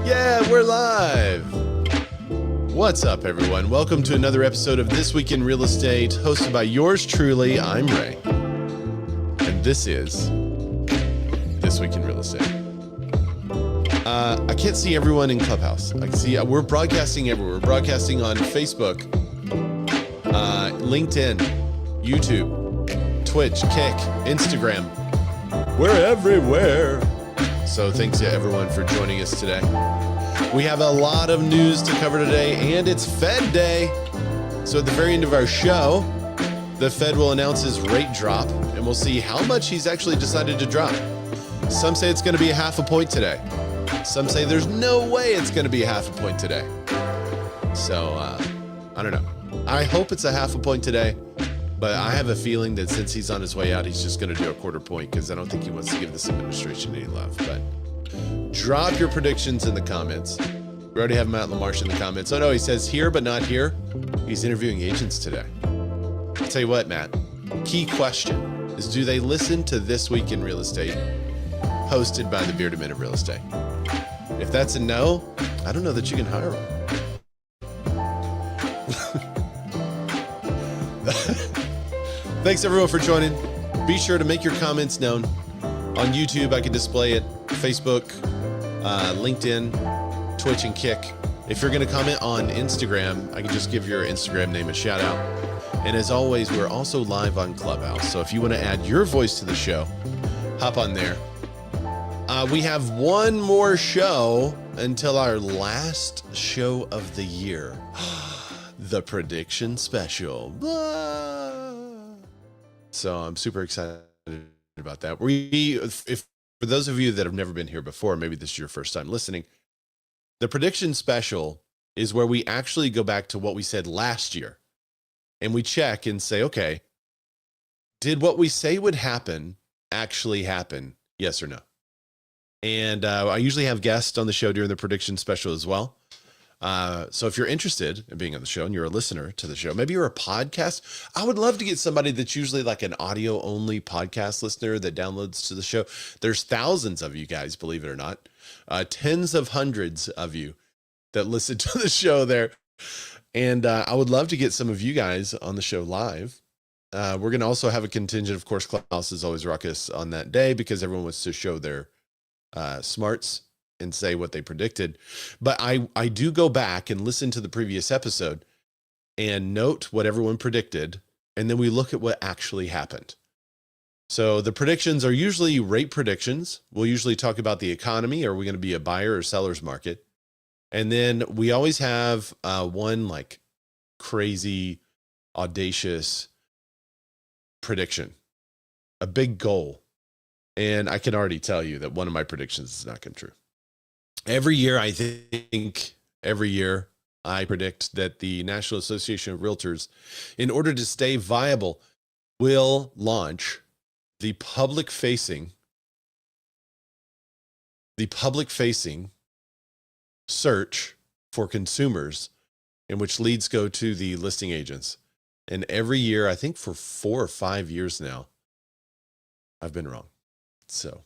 Yeah, we're live. What's up, everyone? Welcome to another episode of This Week in Real Estate, hosted by yours truly. I'm Ray, and this is This Week in Real Estate. I can't see everyone in Clubhouse. I can see we're broadcasting everywhere. We're broadcasting on Facebook, LinkedIn, YouTube, Twitch, Kick, Instagram. We're everywhere. So thanks to everyone for joining us today. We have a lot of news to cover today, and it's Fed Day. So at the very end of our show, the Fed will announce his rate drop, and we'll see how much he's actually decided to drop. Some say it's going to be 0.5 point today. Some say there's no way it's going to be 0.5 point today. So I don't know. I hope it's 0.5 point today, but I have a feeling that since he's on his way out, he's just going to do 1/4 point because I don't think he wants to give this administration any love. But drop your predictions in the comments. We already have Matt LaMarche in the comments. Oh no, he says here but not here. He's interviewing agents today. I'll tell you what, Matt. Key question is, do they listen to This Week in Real Estate, hosted by the Bearded Men of Real Estate? If that's a no, I don't know that you can hire them. Thanks everyone for joining. Be sure to make your comments known. On YouTube, I can display it. Facebook, LinkedIn, Twitch, and Kick. If you're going to comment on Instagram, I can just give your Instagram name a shout out. And as always, we're also live on Clubhouse. So if you want to add your voice to the show, hop on there. We have one more show until our last show of the year. The prediction special. So I'm super excited about that. For those of you that have never been here before, maybe this is your first time listening, the prediction special is where we actually go back to what we said last year and we check and say, okay, did what we say would happen actually happen? Yes or no? And I usually have guests on the show during the prediction special as well. So if you're interested in being on the show and you're a listener to the show, maybe you're a podcast, I would love to get somebody that's usually like an audio only podcast listener that downloads to the show. There's thousands of you guys, believe it or not, tens of hundreds of you that listen to the show there. And I would love to get some of you guys on the show live. We're going to also have a contingent. Of course, Clubhouse is always ruckus on that day because everyone wants to show their smarts and say what they predicted. But I do go back and listen to the previous episode and note what everyone predicted. And then we look at what actually happened. So the predictions are usually rate predictions. We'll usually talk about the economy. Are we going to be a buyer or seller's market? And then we always have one like crazy, audacious prediction, a big goal. And I can already tell you that one of my predictions does not come true. Every year, I predict that the National Association of Realtors, in order to stay viable, will launch the public-facing search for consumers, in which leads go to the listing agents. And every year, I think for 4 or 5 years now, I've been wrong. So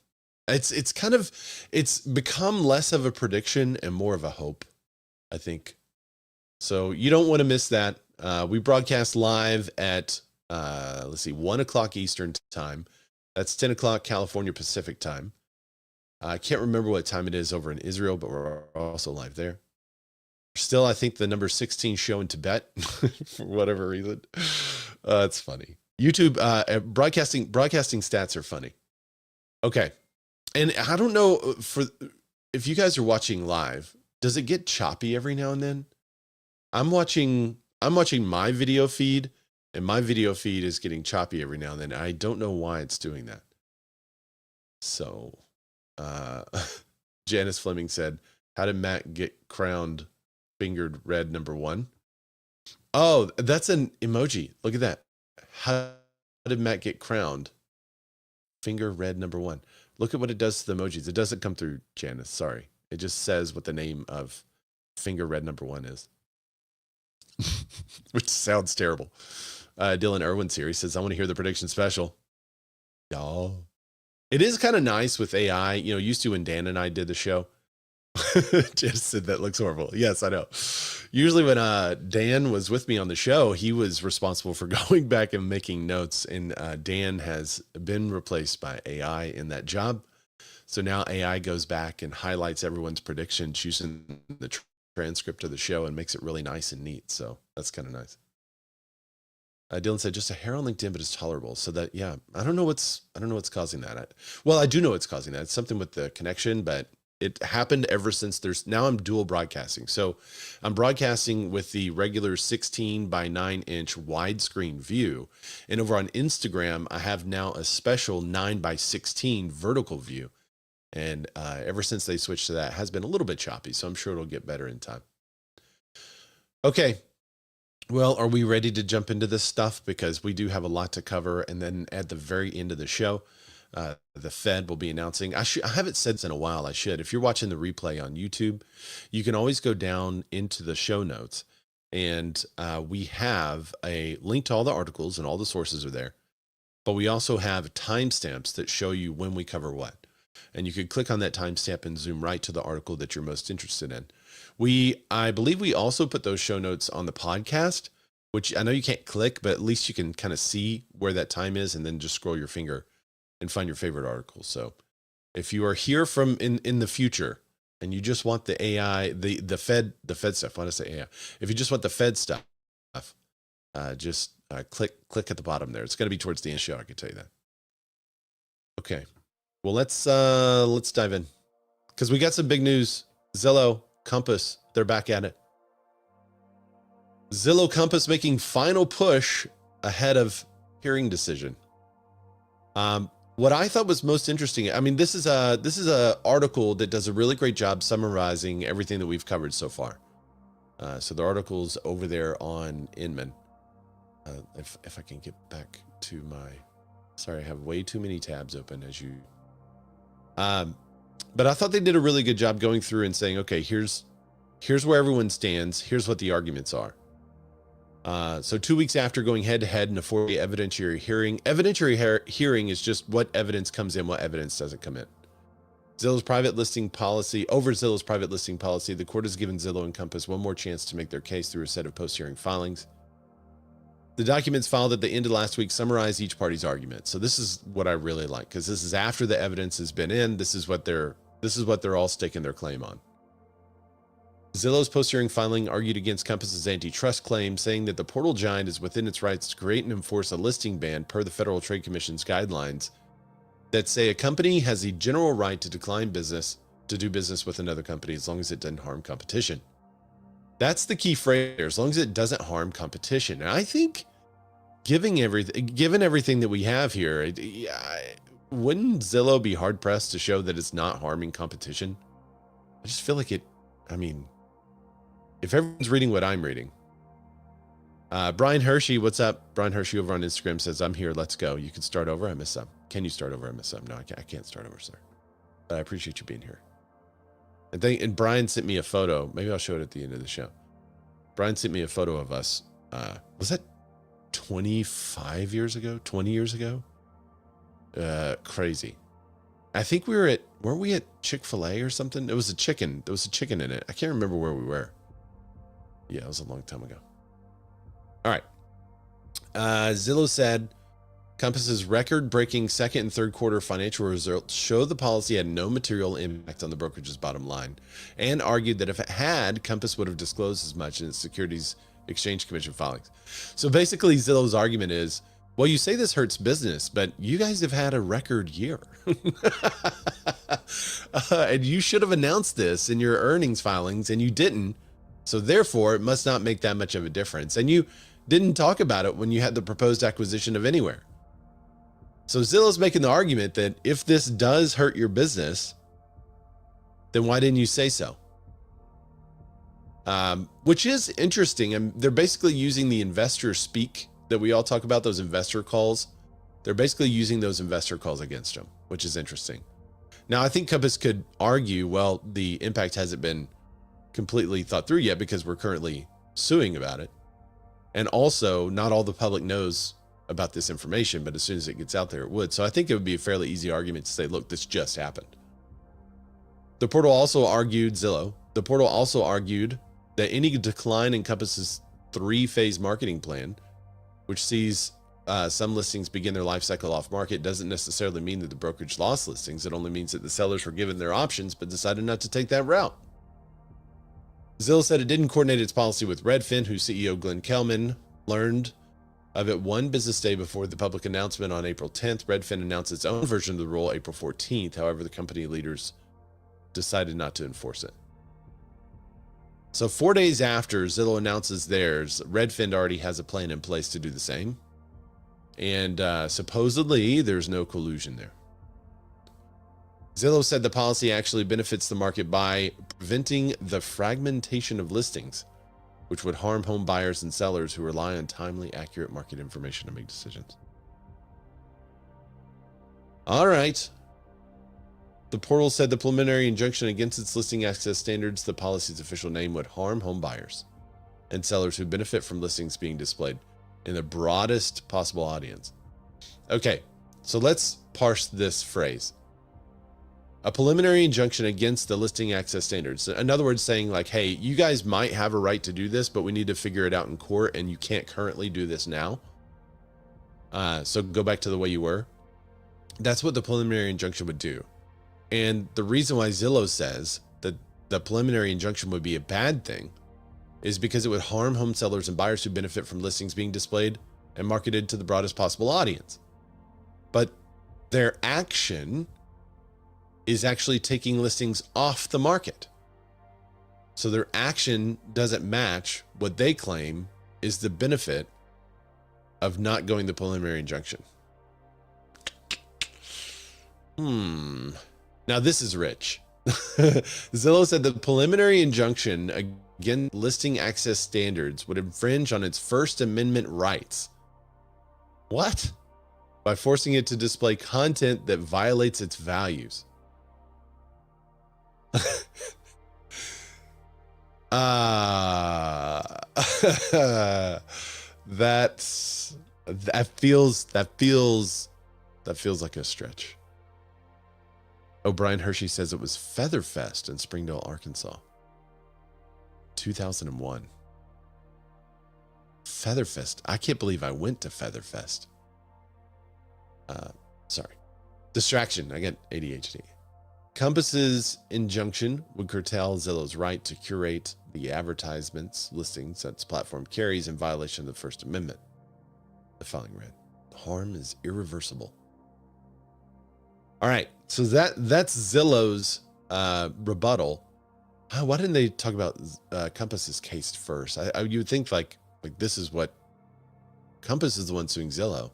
it's become less of a prediction and more of a hope, I think. So you don't want to miss that. We broadcast live at, 1 o'clock Eastern time. That's 10 o'clock California Pacific time. I can't remember what time it is over in Israel, but we're also live there. Still, I think the number 16 show in Tibet for whatever reason. It's funny. YouTube broadcasting stats are funny. Okay. And I don't know if you guys are watching live, does it get choppy every now and then? I'm watching my video feed, and my video feed is getting choppy every now and then. I don't know why it's doing that. So, Janice Fleming said, how did Matt get crowned fingered red #1? Oh, that's an emoji. Look at that. How did Matt get crowned finger red #1? Look at what it does to the emojis. It doesn't come through, Janice. Sorry. It just says what the name of finger red #1 is, which sounds terrible. Dylan Irwin's here. He says, I want to hear the prediction special. Y'all. It is kind of nice with AI. You know, used to when Dan and I did the show, Just said that looks horrible. Yes, I know. Usually when Dan was with me on the show, he was responsible for going back and making notes. And Dan has been replaced by AI in that job. So now AI goes back and highlights everyone's predictions using the transcript of the show and makes it really nice and neat. So that's kind of nice. Dylan said just a hair on LinkedIn, but it's tolerable. So that, yeah, I don't know what's causing that. Well, I do know what's causing that. It's something with the connection, but it happened ever since now I'm dual broadcasting. So I'm broadcasting with the regular 16 by 9 inch widescreen view. And over on Instagram, I have now a special 9 by 16 vertical view. And ever since they switched to that, it has been a little bit choppy. So I'm sure it'll get better in time. Okay. Well, are we ready to jump into this stuff? Because we do have a lot to cover. And then at the very end of the show, the Fed will be announcing. I haven't said this in a while. I should. If you're watching the replay on YouTube, you can always go down into the show notes. And we have a link to all the articles and all the sources are there. But we also have timestamps that show you when we cover what. And you could click on that timestamp and zoom right to the article that you're most interested in. I believe we also put those show notes on the podcast, which I know you can't click, but at least you can kind of see where that time is and then just scroll your finger and find your favorite article. So if you are here from in the future and you just want the AI, the Fed stuff, I want to say AI. If you just want the Fed stuff, just click at the bottom there. It's going to be towards the end of the show. I can tell you that. Okay. Well, let's dive in because we got some big news. Zillow, Compass, they're back at it. Zillow, Compass making final push ahead of hearing decision. What I thought was most interesting, I mean, this is a article that does a really great job summarizing everything that we've covered so far. So the article's over there on Inman. If I can get back to sorry, I have way too many tabs open as you. But I thought they did a really good job going through and saying, okay, here's where everyone stands. Here's what the arguments are. So 2 weeks after going head to head in a 4-day evidentiary hearing is just what evidence comes in, what evidence doesn't come in. Zillow's private listing policy, the court has given Zillow and Compass one more chance to make their case through a set of post-hearing filings. The documents filed at the end of last week summarize each party's argument. So this is what I really like, because this is after the evidence has been in. This is what they're all staking their claim on. Zillow's post-hearing filing argued against Compass's antitrust claim, saying that the portal giant is within its rights to create and enforce a listing ban per the Federal Trade Commission's guidelines that say a company has the general right to decline to do business with another company as long as it doesn't harm competition. That's the key phrase there, as long as it doesn't harm competition. And I think given everything that we have here, wouldn't Zillow be hard pressed to show that it's not harming competition? I just feel like if everyone's reading what I'm reading. Brian Hershey, what's up? Brian Hershey over on Instagram says, I'm here. Let's go. You can start over. I missed some. Can you start over? I missed some. No, I can't start over, sir. But I appreciate you being here. And Brian sent me a photo. Maybe I'll show it at the end of the show. Brian sent me a photo of us. Was that 25 years ago? 20 years ago? Crazy. I think weren't we at Chick-fil-A or something? It was a chicken. There was a chicken in it. I can't remember where we were. Yeah, it was a long time ago. All right. Zillow said Compass's record-breaking second and third quarter financial results show the policy had no material impact on the brokerage's bottom line, and argued that if it had, Compass would have disclosed as much in its Securities Exchange Commission filings. So basically, Zillow's argument is, well, you say this hurts business, but you guys have had a record year. And you should have announced this in your earnings filings, and you didn't. So therefore, it must not make that much of a difference. And you didn't talk about it when you had the proposed acquisition of Anywhere. So Zillow's making the argument that if this does hurt your business, then why didn't you say so? Which is interesting. And they're basically using the investor speak that we all talk about, those investor calls. They're basically using those investor calls against them, which is interesting. Now, I think Compass could argue, well, the impact hasn't been completely thought through yet because we're currently suing about it. And also, not all the public knows about this information, but as soon as it gets out there, it would. So I think it would be a fairly easy argument to say, look, this just happened. The portal also argued, Zillow, the portal also argued that any decline in Compass's 3-phase marketing plan, which sees some listings begin their life cycle off market, doesn't necessarily mean that the brokerage lost listings. It only means that the sellers were given their options but decided not to take that route. Zillow said it didn't coordinate its policy with Redfin, whose CEO Glenn Kelman learned of it one business day before the public announcement on April 10th. Redfin announced its own version of the rule April 14th. However, the company leaders decided not to enforce it. So 4 days after Zillow announces theirs, Redfin already has a plan in place to do the same. And supposedly there's no collusion there. Zillow said the policy actually benefits the market by preventing the fragmentation of listings, which would harm home buyers and sellers who rely on timely, accurate market information to make decisions. All right. The portal said the preliminary injunction against its listing access standards, the policy's official name, would harm home buyers and sellers who benefit from listings being displayed in the broadest possible audience. Okay, so let's parse this phrase. A preliminary injunction against the listing access standards. In other words, saying like, hey, you guys might have a right to do this, but we need to figure it out in court, and you can't currently do this now. So go back to the way you were. That's what the preliminary injunction would do. And the reason why Zillow says that the preliminary injunction would be a bad thing is because it would harm home sellers and buyers who benefit from listings being displayed and marketed to the broadest possible audience. But their action is actually taking listings off the market. So their action doesn't match what they claim is the benefit of not going the preliminary injunction. Now this is rich. Zillow said the preliminary injunction against listing access standards would infringe on its First Amendment rights. What? By forcing it to display content that violates its values. That feels like a stretch. O'Brien Hershey says it was Featherfest in Springdale, Arkansas. 2001. Featherfest. I can't believe I went to Featherfest. Sorry. Distraction. I got ADHD. Compass's injunction would curtail Zillow's right to curate the advertisements listings that its platform carries in violation of the First Amendment. The filing read, the harm is irreversible. All right, so that's Zillow's rebuttal. Why didn't they talk about Compass's case first? You would think like this is what Compass is the one suing Zillow.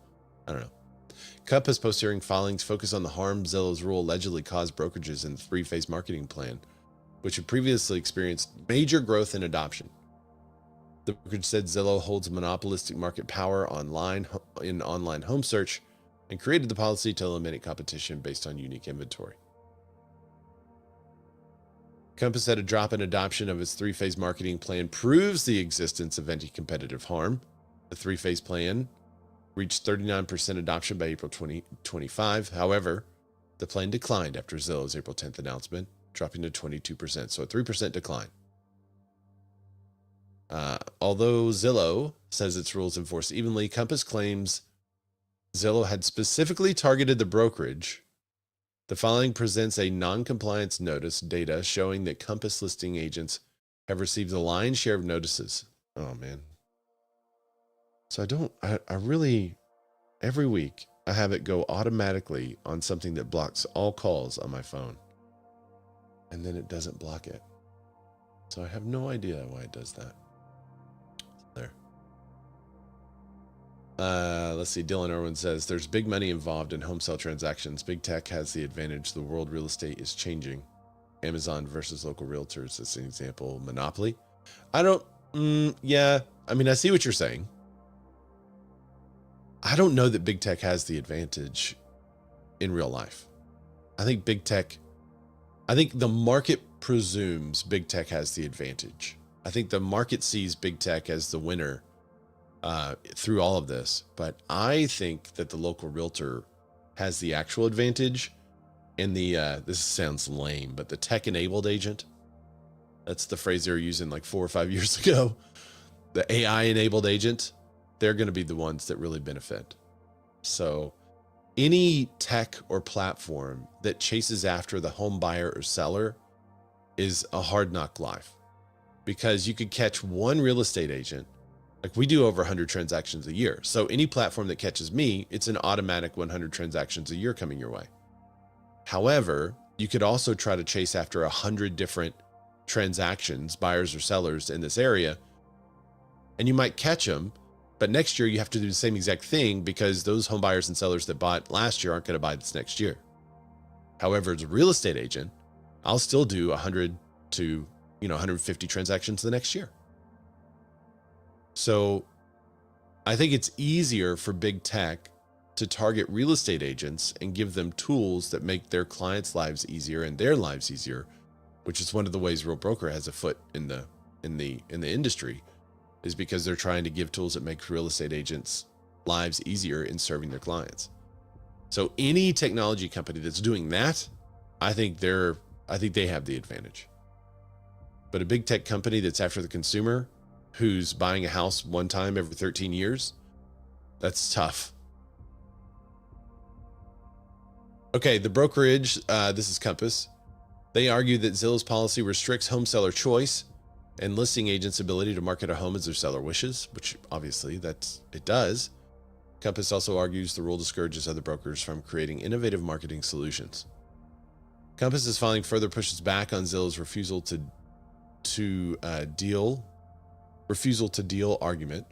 I don't know. Compass post-hearing filings focus on the harm Zillow's rule allegedly caused brokerages in the 3-phase marketing plan, which had previously experienced major growth and adoption. The brokerage said Zillow holds monopolistic market power in online home search and created the policy to eliminate competition based on unique inventory. Compass said a drop in adoption of its 3-phase marketing plan proves the existence of anti-competitive harm. The 3-phase plan reached 39% adoption by April 2025. However, the plan declined after Zillow's April 10th announcement, dropping to 22%, so a 3% decline. Although Zillow says its rules enforce evenly, Compass claims Zillow had specifically targeted the brokerage. The filing presents a non-compliance notice data showing that Compass listing agents have received the lion's share of notices. Oh, man. So I really, every week, I have it go automatically on something that blocks all calls on my phone. And then it doesn't block it. So I have no idea why it does that. There. Let's see. Dylan Irwin says, there's big money involved in home sale transactions. Big tech has the advantage. The world real estate is changing. Amazon versus local realtors is an example. Monopoly. Yeah. I mean, I see what you're saying. I don't know that big tech has the advantage in real life. I think the market presumes big tech has the advantage. I think the market sees big tech as the winner through all of this. But I think that the local realtor has the actual advantage And the this sounds lame, but the tech-enabled agent, that's the phrase they were using like 4 or 5 years ago. The AI-enabled agent, they're going to be the ones that really benefit. So any tech or platform that chases after the home buyer or seller is a hard knock life, because you could catch one real estate agent. Like, we do over 100 transactions a year. So any platform that catches me, it's an automatic 100 transactions a year coming your way. However, you could also try to chase after 100 different transactions, buyers or sellers in this area, and you might catch them, but next year you have to do the same exact thing, because those home buyers and sellers that bought last year aren't going to buy this next year. However, as a real estate agent, I'll still do 100 to 150 transactions the next year. So I think it's easier for big tech to target real estate agents and give them tools that make their clients' lives easier and their lives easier, which is one of the ways Real Broker has a foot in the industry, is because they're trying to give tools that make real estate agents' lives easier in serving their clients. So any technology company that's doing that, I think they have the advantage. But a big tech company that's after the consumer, who's buying a house one time every 13 years, that's tough. Okay, the brokerage, this is Compass. They argue that Zillow's policy restricts home seller choice and listing agents' ability to market a home as their seller wishes, which obviously it does. Compass also argues the rule discourages other brokers from creating innovative marketing solutions. Compass's filing further pushes back on Zillow's refusal to deal argument,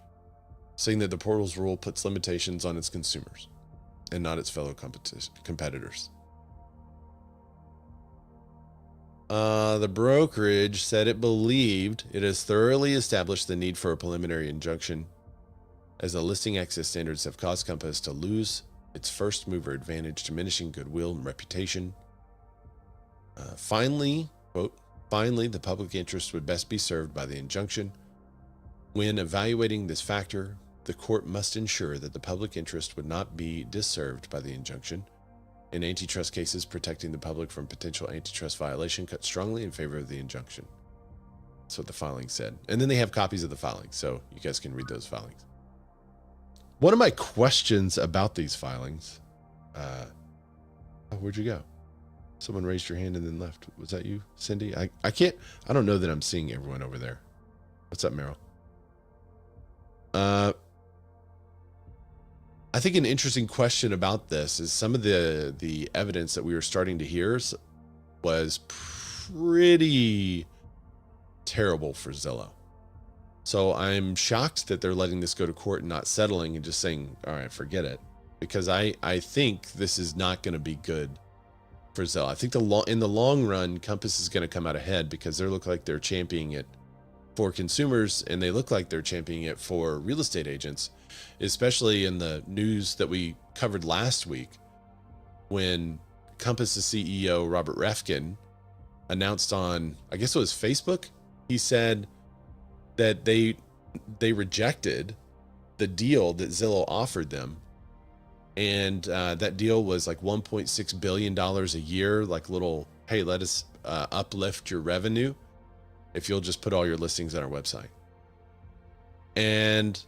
saying that the portal's rule puts limitations on its consumers and not its fellow competitors. The brokerage said it believed it has thoroughly established the need for a preliminary injunction, as the listing access standards have caused Compass to lose its first mover advantage, diminishing goodwill and reputation. Finally, quote, finally, the public interest would best be served by the injunction. When evaluating this factor, the court must ensure that the public interest would not be disserved by the injunction. In antitrust cases, protecting the public from potential antitrust violation cut strongly in favor of the injunction. That's what the filing said. And then they have copies of the filing, so you guys can read those filings. One of my questions about these filings, where'd you go? Someone raised your hand and then left. Was that you, Cindy? I don't know that I'm seeing everyone over there. What's up, Meryl? I think an interesting question about this is some of the evidence that we were starting to hear was pretty terrible for Zillow. So I'm shocked that they're letting this go to court and not settling and just saying, all right, forget it. Because I think this is not going to be good for Zillow. I think in the long run, Compass is going to come out ahead, because they look like they're championing it for consumers, and they look like they're championing it for real estate agents, especially in the news that we covered last week, when Compass's CEO, Robert Refkin, announced on, I guess it was Facebook, he said that they rejected the deal that Zillow offered them. And that deal was like $1.6 billion a year, like little, hey, let us uplift your revenue if you'll just put all your listings on our website. And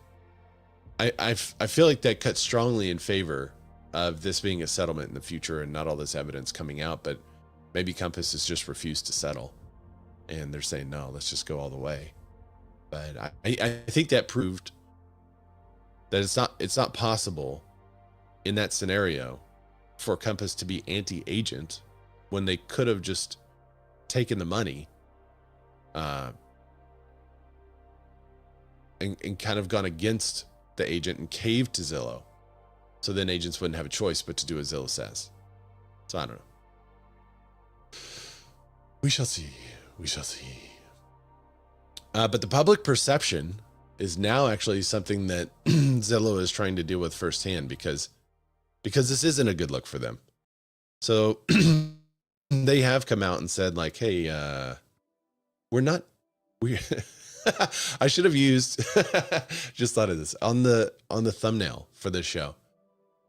I feel like that cuts strongly in favor of this being a settlement in the future and not all this evidence coming out. But maybe Compass has just refused to settle, and they're saying, no, let's just go all the way. But I think that proved that it's not possible in that scenario for Compass to be anti-agent when they could have just taken the money and kind of gone against the agent and caved to Zillow. So then agents wouldn't have a choice but to do what Zillow says. So I don't know. We shall see. We shall see. But the public perception is now actually something that Zillow is trying to deal with firsthand, because this isn't a good look for them. So they have come out and said, like, hey, I should have used just thought of this on the thumbnail for this show.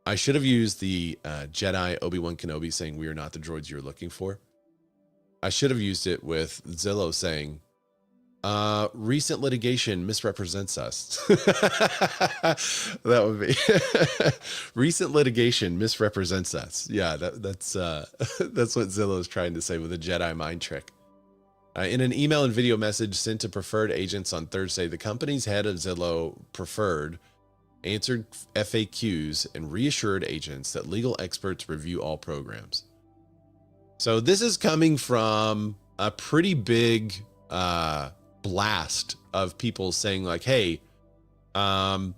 I should have used the Jedi Obi-Wan Kenobi saying, "We are not the droids you're looking for." I should have used it with Zillow saying, recent litigation misrepresents us. That would be recent litigation misrepresents us. Yeah, that's that's what Zillow is trying to say with a Jedi mind trick. In an email and video message sent to preferred agents on Thursday, the company's head of Zillow Preferred answered FAQs and reassured agents that legal experts review all programs. So this is coming from a pretty big blast of people saying like, hey, am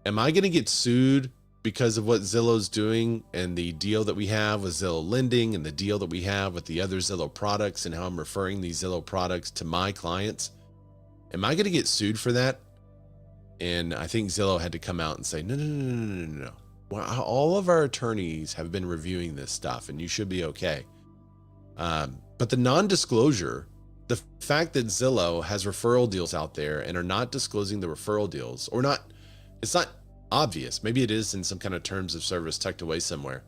I going to get sued because of what Zillow's doing and the deal that we have with Zillow Lending and the deal that we have with the other Zillow products and how I'm referring these Zillow products to my clients? Am I going to get sued for that? And I think Zillow had to come out and say, no. Well, all of our attorneys have been reviewing this stuff and you should be okay. But the non-disclosure, the fact that Zillow has referral deals out there and are not disclosing the referral deals, or not, it's not obvious. Maybe it is in some kind of terms of service tucked away somewhere.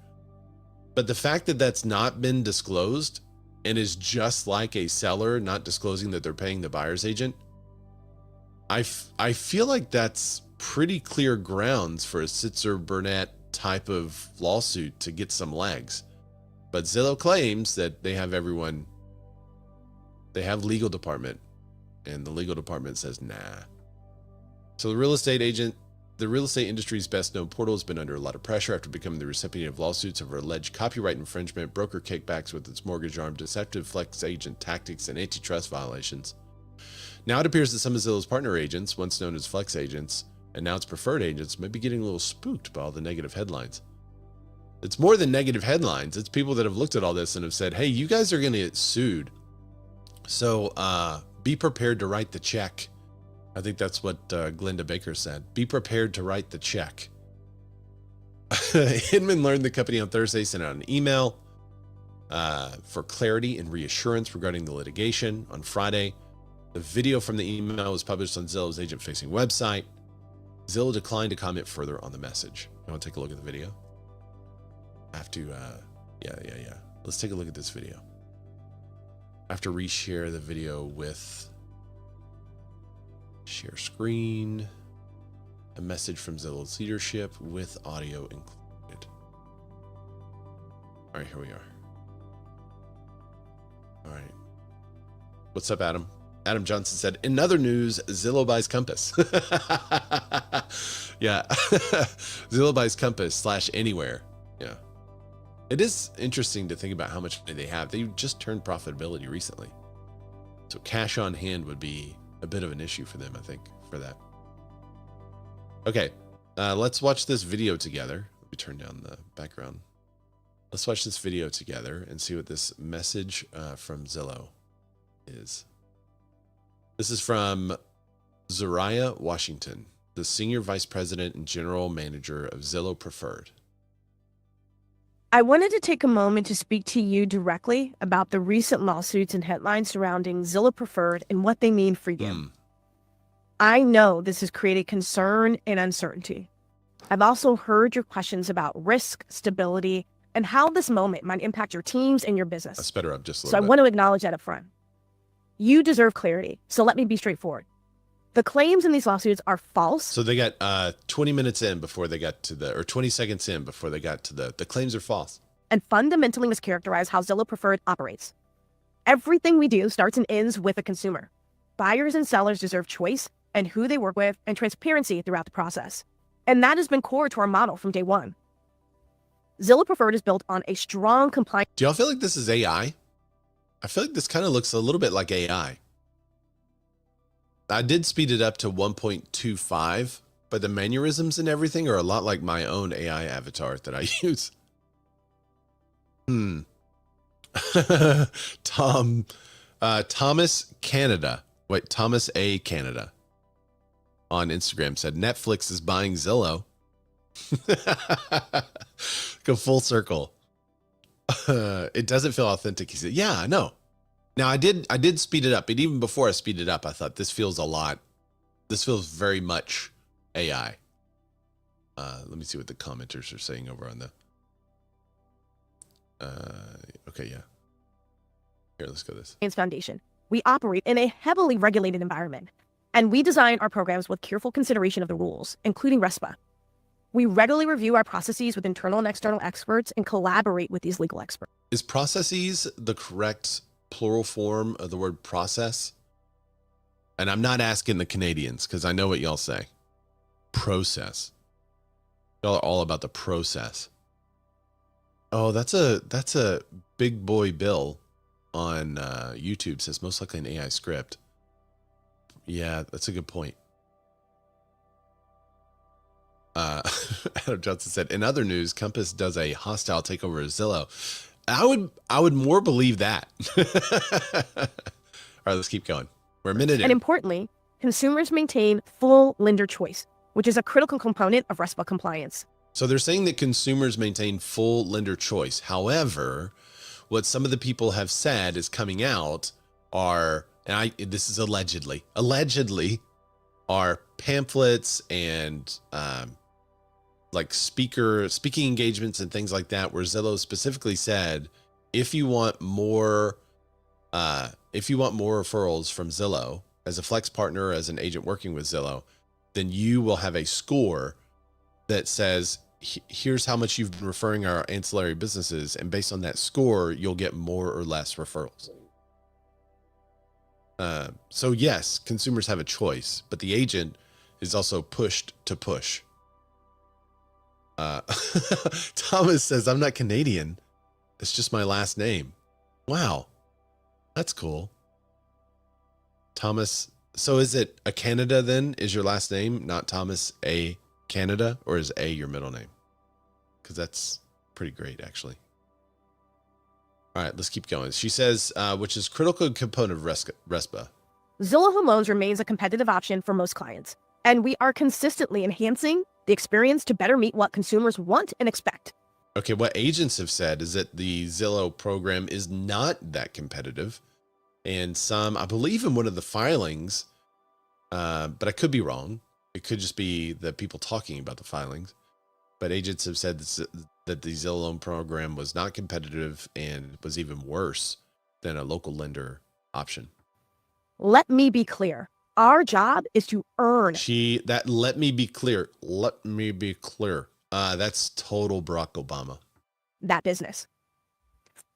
But the fact that that's not been disclosed and is just like a seller not disclosing that they're paying the buyer's agent, I feel like that's pretty clear grounds for a Sitzer-Burnett type of lawsuit to get some legs. But Zillow claims that they have everyone, they have legal department, and the legal department says, nah. So the real estate industry's best known portal has been under a lot of pressure after becoming the recipient of lawsuits over alleged copyright infringement, broker kickbacks with its mortgage arm, deceptive flex agent tactics, and antitrust violations. Now it appears that some of Zillow's partner agents, once known as flex agents, and now its preferred agents, may be getting a little spooked by all the negative headlines. It's more than negative headlines. It's people that have looked at all this and have said, hey, you guys are going to get sued. So be prepared to write the check. I think that's what Glenda Baker said. Be prepared to write the check. Hinman learned the company on Thursday sent out an email for clarity and reassurance regarding the litigation. On Friday, the video from the email was published on Zillow's agent-facing website. Zillow declined to comment further on the message. You want to take a look at the video? I have to, yeah. Let's take a look at this video. I have to reshare the video with share screen, a message from Zillow's leadership with audio included. All right, here we are. All right. What's up, Adam? Adam Johnson said, in other news, Zillow buys Compass. Yeah. Zillow buys Compass / anywhere. Yeah. It is interesting to think about how much money they have. They just turned profitability recently. So cash on hand would be a bit of an issue for them, I think, for that. Okay. Let's watch this video together. Let me turn down the background. Let's watch this video together and see what this message from Zillow is. This is from Zariah Washington, the Senior Vice President and General Manager of Zillow Preferred. I wanted to take a moment to speak to you directly about the recent lawsuits and headlines surrounding Zillow Preferred and what they mean for you. I know this has created concern and uncertainty. I've also heard your questions about risk, stability, and how this moment might impact your teams and your business. Let's sped her up just a So I little bit. want to acknowledge that up front. You deserve clarity, so let me be straightforward. The claims in these lawsuits are false. So they got 20 minutes in before they got to or 20 seconds in before they got to the claims are false. And fundamentally mischaracterize how Zillow Preferred operates. Everything we do starts and ends with a consumer. Buyers and sellers deserve choice and who they work with and transparency throughout the process. And that has been core to our model from day one. Zillow Preferred is built on a strong compliance. Do y'all feel like this is AI? I feel like this kind of looks a little bit like AI. I did speed it up to 1.25, but the mannerisms and everything are a lot like my own AI avatar that I use. Thomas Canada. Wait, Thomas A. Canada on Instagram said, Netflix is buying Zillow. Go full circle. It doesn't feel authentic. He said, yeah, I know. Now I did speed it up, but even before I speed it up, I thought this feels very much AI. Let me see what the commenters are saying over on the. Okay, yeah. Here, let's go this. Foundation. We operate in a heavily regulated environment, and we design our programs with careful consideration of the rules, including RESPA. We regularly review our processes with internal and external experts and collaborate with these legal experts. Is processes the correct plural form of the word process? And I'm not asking the Canadians because I know what y'all say. Process. Y'all are all about the process. Oh, that's a big boy Bill on YouTube says most likely an AI script. Yeah, that's a good point. Adam Johnson said, in other news, Compass does a hostile takeover of Zillow. I would more believe that. All right, let's keep going. We're a minute in. And importantly, consumers maintain full lender choice, which is a critical component of RESPA compliance. So they're saying that consumers maintain full lender choice. However, what some of the people have said is coming out are, and this is allegedly are pamphlets and like speaking engagements and things like that, where Zillow specifically said, if you want more referrals from Zillow as a flex partner, as an agent working with Zillow, then you will have a score that says, here's how much you've been referring our ancillary businesses. And based on that score, you'll get more or less referrals. So yes, consumers have a choice, but the agent is also pushed to push. Thomas says, I'm not Canadian. It's just my last name. Wow. That's cool. Thomas. So is it a Canada then? Is your last name not Thomas A. Canada, or is A your middle name? Because that's pretty great, actually. All right, let's keep going. She says, which is critical component of RESPA. Zillow Home Loans remains a competitive option for most clients, and we are consistently enhancing the experience to better meet what consumers want and expect. Okay, what agents have said is that the Zillow program is not that competitive. And some, I believe in one of the filings, but I could be wrong. It could just be the people talking about the filings. But agents have said that the Zillow loan program was not competitive and was even worse than a local lender option. Let me be clear. Our job is to earn. Let me be clear. Let me be clear. That's total Barack Obama. That business.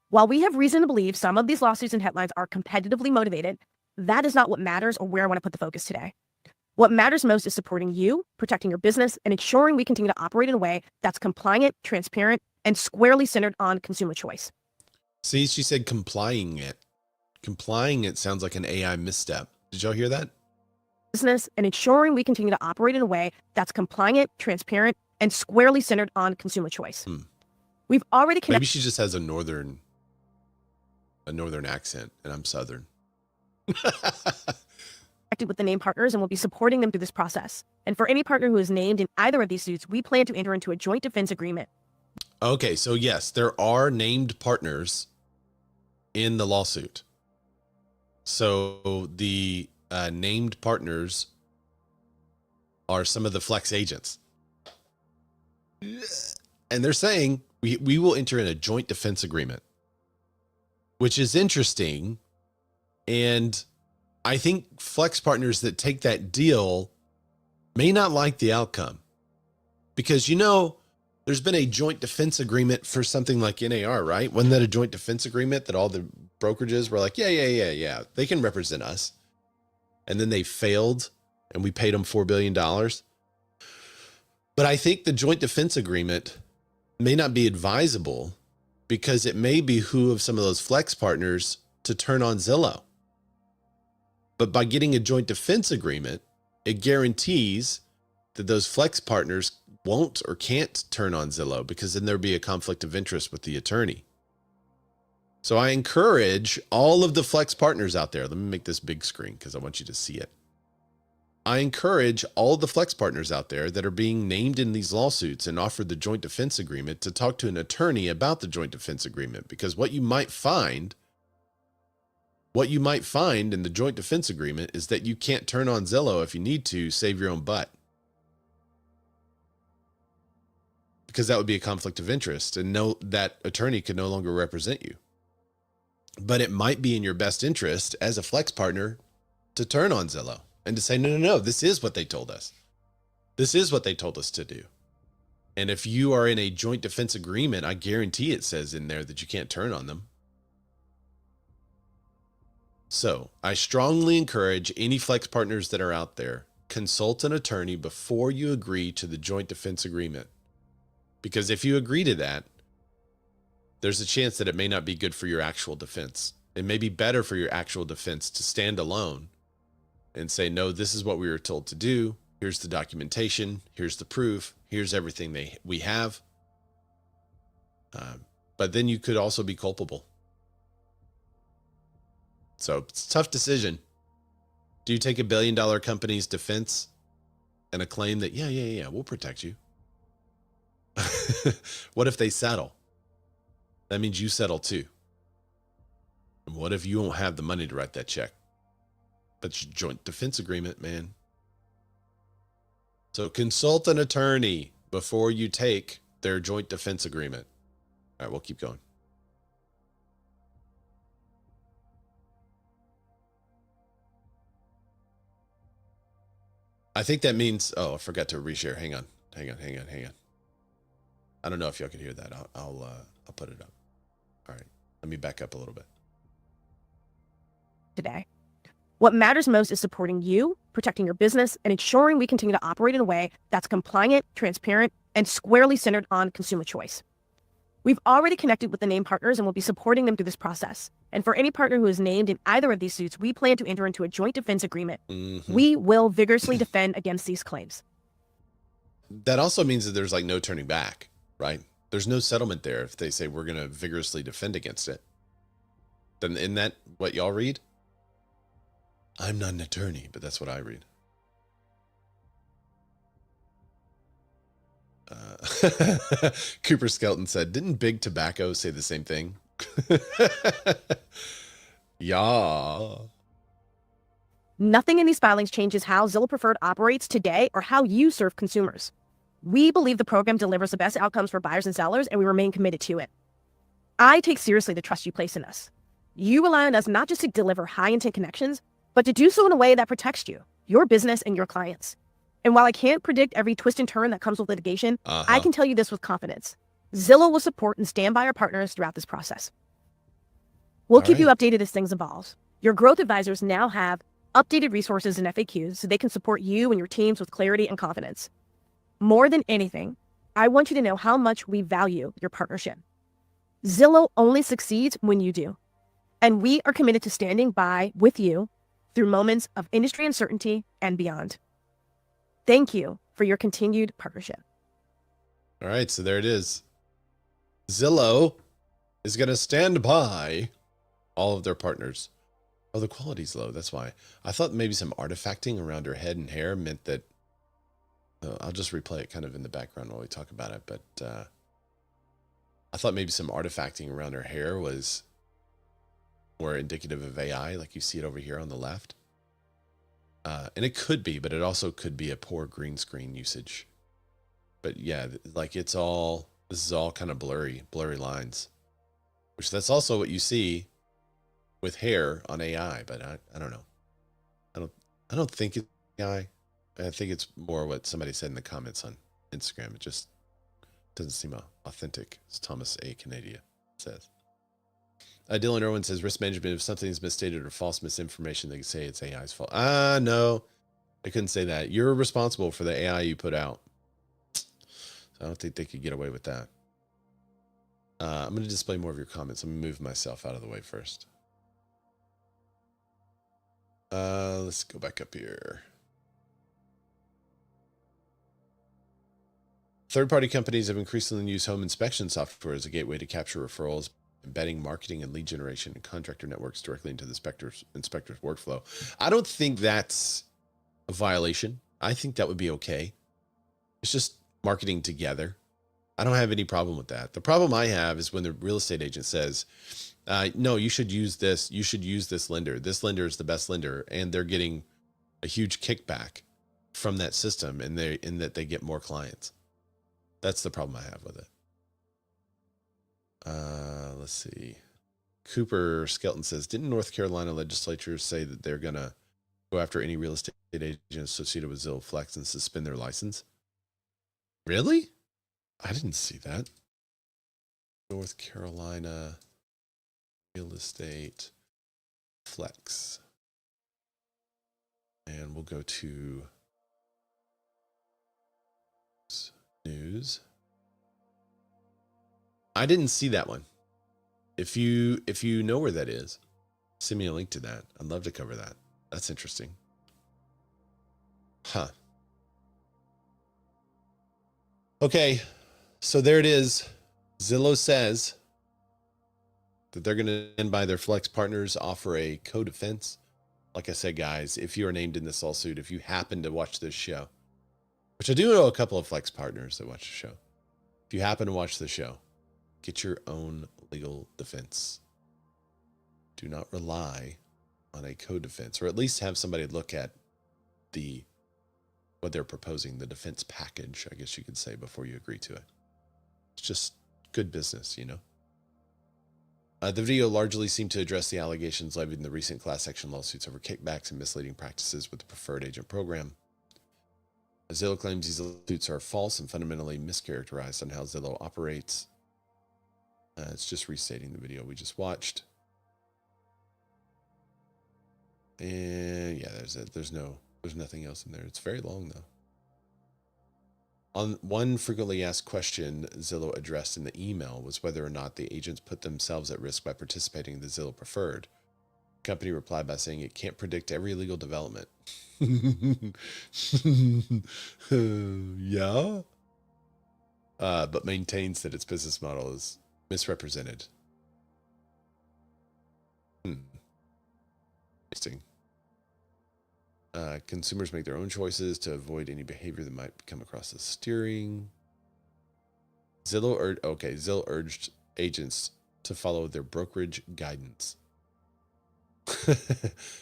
While we have reason to believe some of these lawsuits and headlines are competitively motivated, that is not what matters or where I want to put the focus today. What matters most is supporting you, protecting your business, and ensuring we continue to operate in a way that's compliant, transparent, and squarely centered on consumer choice. See, she said complying it. Complying it sounds like an AI misstep. Did y'all hear that? Business and ensuring we continue to operate in a way that's compliant, transparent, and squarely centered on consumer choice. We've already connected. Maybe she just has a northern accent, and I'm Southern. With the named partners, and we'll be supporting them through this process. And for any partner who is named in either of these suits, we plan to enter into a joint defense agreement. Okay, so yes, there are named partners in the lawsuit. So the named partners are some of the flex agents. And they're saying we will enter in a joint defense agreement, which is interesting. And I think flex partners that take that deal may not like the outcome, because, there's been a joint defense agreement for something like NAR, right? Wasn't that a joint defense agreement that all the brokerages were like, yeah, they can represent us. And then they failed and we paid them $4 billion. But I think the joint defense agreement may not be advisable, because it may behoove some of those flex partners to turn on Zillow. But by getting a joint defense agreement, it guarantees that those flex partners won't or can't turn on Zillow, because then there'd be a conflict of interest with the attorney. So I encourage all of the flex partners out there. Let me make this big screen because I want you to see it. I encourage all the flex partners out there that are being named in these lawsuits and offered the joint defense agreement to talk to an attorney about the joint defense agreement, because what you might find in the joint defense agreement is that you can't turn on Zillow if you need to save your own butt. because that would be a conflict of interest, and that attorney could no longer represent you. But it might be in your best interest as a flex partner to turn on Zillow and to say, no, this is what they told us. This is what they told us to do. And if you are in a joint defense agreement, I guarantee it says in there that you can't turn on them. So I strongly encourage any flex partners that are out there, consult an attorney before you agree to the joint defense agreement. Because if you agree to that, there's a chance that it may not be good for your actual defense. It may be better for your actual defense to stand alone and say, no, this is what we were told to do. Here's the documentation. Here's the proof. Here's everything we have. But then you could also be culpable. So it's a tough decision. Do you take $1 billion company's defense and a claim that, yeah, we'll protect you? What if they settle? That means you settle too. And what if you won't have the money to write that check? But it's a joint defense agreement, man. So consult an attorney before you take their joint defense agreement. All right, we'll keep going. I think that means, oh, I forgot to reshare. Hang on. I don't know if y'all can hear that. I'll put it up. All right. Let me back up a little bit. Today, what matters most is supporting you, protecting your business, and ensuring we continue to operate in a way that's compliant, transparent, and squarely centered on consumer choice. We've already connected with the named partners and will be supporting them through this process. And for any partner who is named in either of these suits, we plan to enter into a joint defense agreement. Mm-hmm. We will vigorously defend against these claims. That also means that there's like no turning back, right? There's no settlement there if they say we're going to vigorously defend against it. Then isn't that what y'all read? I'm not an attorney, but that's what I read. Cooper Skelton said, didn't Big Tobacco say the same thing? Yeah. Nothing in these filings changes how Zillow Preferred operates today or how you serve consumers. We believe the program delivers the best outcomes for buyers and sellers, and we remain committed to it. I take seriously the trust you place in us. You rely on us not just to deliver high-intent connections, but to do so in a way that protects you, your business, and your clients. And while I can't predict every twist and turn that comes with litigation, I can tell you this with confidence. Zillow will support and stand by our partners throughout this process. We'll keep you updated as things evolve. Your growth advisors now have updated resources and FAQs so they can support you and your teams with clarity and confidence. More than anything, I want you to know how much we value your partnership. Zillow only succeeds when you do. And we are committed to standing by with you through moments of industry uncertainty and beyond. Thank you for your continued partnership. All right, so there it is. Zillow is going to stand by all of their partners. Oh, the quality's low. That's why. I thought maybe some artifacting around her head and hair meant that. I'll just replay it kind of in the background while we talk about it. But I thought maybe some artifacting around her hair was more indicative of AI, like you see it over here on the left. And it could be, but it also could be a poor green screen usage. But yeah, like this is all kind of blurry lines, which that's also what you see with hair on AI, but I don't know. I don't think it's AI. I think it's more what somebody said in the comments on Instagram. It just doesn't seem authentic, as Thomas A. Canadia says. Dylan Irwin says, risk management, if something is misstated or false misinformation, they can say it's AI's fault. No, I couldn't say that. You're responsible for the AI you put out. So I don't think they could get away with that. I'm going to display more of your comments. I'm going to move myself out of the way first. Let's go back up here. Third-party companies have increasingly used home inspection software as a gateway to capture referrals, embedding marketing and lead generation and contractor networks directly into the inspector's workflow. I don't think that's a violation. I think that would be okay. It's just marketing together. I don't have any problem with that. The problem I have is when the real estate agent says, no, you should use this. You should use this lender. This lender is the best lender. And they're getting a huge kickback from that system in that they get more clients. That's the problem I have with it. Let's see. Cooper Skelton says, didn't North Carolina legislatures say that they're going to go after any real estate agent associated with Zillow Flex and suspend their license? Really? I didn't see that. North Carolina real estate Flex. And we'll go to news. I didn't see that one. If you know where that is, send me a link to that. I'd love to cover that. That's interesting. Huh. Okay, so there it is. Zillow says that they're going to stand by their Flex partners, offer a co-defense. Like I said, guys, if you are named in this lawsuit, if you happen to watch this show, which I do know a couple of Flex partners that watch the show. If you happen to watch the show, get your own legal defense. Do not rely on a co-defense, or at least have somebody look at what they're proposing, the defense package, I guess you could say, before you agree to it. It's just good business, you know. The video largely seemed to address the allegations levied in the recent class action lawsuits over kickbacks and misleading practices with the preferred agent program. Zillow claims these lawsuits are false and fundamentally mischaracterized on how Zillow operates. It's just restating the video we just watched. And yeah, there's nothing else in there. It's very long though. On one frequently asked question Zillow addressed in the email was whether or not the agents put themselves at risk by participating in the Zillow Preferred. The company replied by saying it can't predict every legal development. Yeah. But maintains that its business model is misrepresented. Interesting. Consumers make their own choices to avoid any behavior that might come across as steering. Zillow urged agents to follow their brokerage guidance.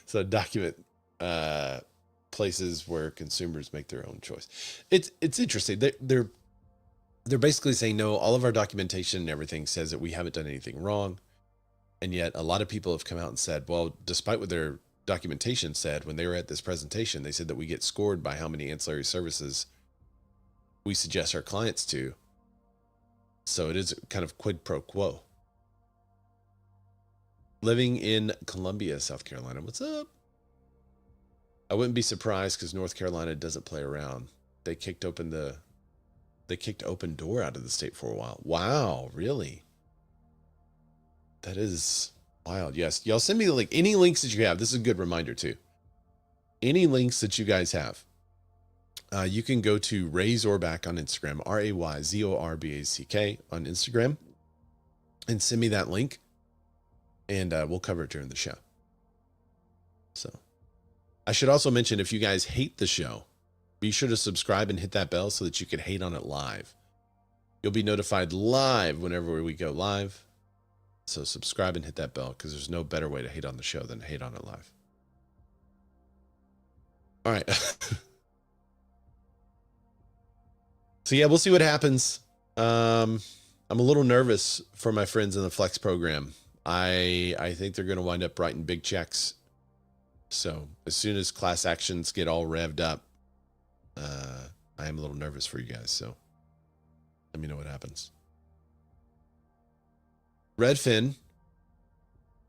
So document places where consumers make their own choice. It's interesting. They're basically saying, no, all of our documentation and everything says that we haven't done anything wrong. And yet a lot of people have come out and said, well, despite what their documentation said when they were at this presentation, they said that we get scored by how many ancillary services we suggest our clients to. So it is kind of quid pro quo. Living in Columbia, South Carolina. What's up? I wouldn't be surprised because North Carolina doesn't play around. They kicked open door out of the state for a while. Wow, really? That is wild. Yes. Y'all send me the link. Any links that you have. This is a good reminder too. Any links that you guys have. You can go to Ray Zorback on Instagram, RayZorback on Instagram, and send me that link, and we'll cover it during the show. So I should also mention, if you guys hate the show, be sure to subscribe and hit that bell so that you can hate on it live. You'll be notified live whenever we go live. So subscribe and hit that bell, because there's no better way to hate on the show than hate on it live. All right. So yeah, we'll see what happens. I'm a little nervous for my friends in the Flex program. I think they're going to wind up writing big checks. So as soon as class actions get all revved up, I am a little nervous for you guys. So let me know what happens. Redfin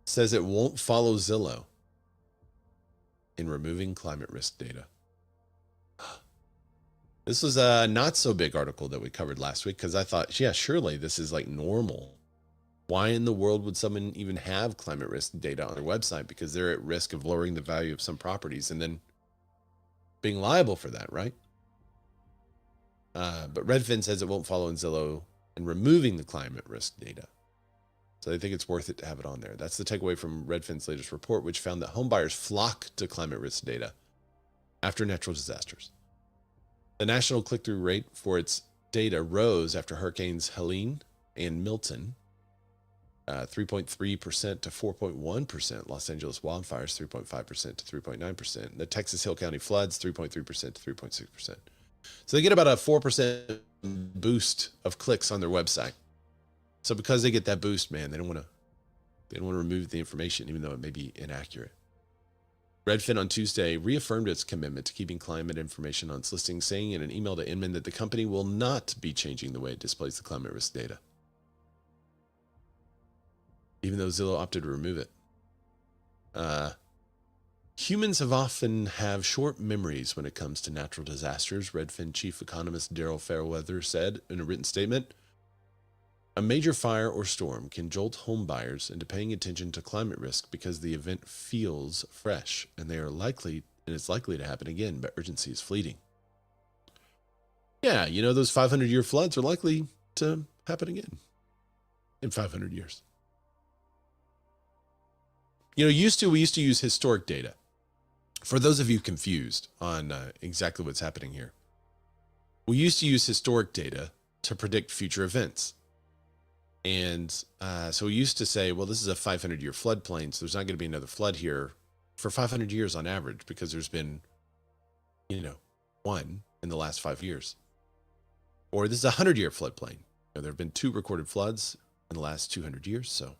says it won't follow Zillow in removing climate risk data. This was a not so big article that we covered last week, because I thought, yeah, surely this is like normal. Why in the world would someone even have climate risk data on their website? Because they're at risk of lowering the value of some properties and then being liable for that, right? But Redfin says it won't follow in Zillow in removing the climate risk data. So they think it's worth it to have it on there. That's the takeaway from Redfin's latest report, which found that homebuyers flock to climate risk data after natural disasters. The national click-through rate for its data rose after hurricanes Helene and Milton, 3.3% to 4.1%. Los Angeles wildfires, 3.5% to 3.9%. The Texas Hill County floods, 3.3% to 3.6%. So they get about a 4% boost of clicks on their website. So because they get that boost, man, they don't want to remove the information, even though it may be inaccurate. Redfin on Tuesday reaffirmed its commitment to keeping climate information on its listings, saying in an email to Inman that the company will not be changing the way it displays the climate risk data, even though Zillow opted to remove it. Humans often have short memories when it comes to natural disasters, Redfin chief economist Daryl Fairweather said in a written statement. A major fire or storm can jolt home buyers into paying attention to climate risk because the event feels fresh and it's likely to happen again, but urgency is fleeting. Yeah, you know, those 500-year floods are likely to happen again in 500 years. You know, we used to use historic data. For those of you confused on exactly what's happening here, we used to use historic data to predict future events. And so we used to say, well, this is a 500-year floodplain, so there's not going to be another flood here for 500 years on average because there's been, you know, one in the last 5 years. Or this is a 100-year floodplain. You know, there have been 2 recorded floods in the last 200 years. So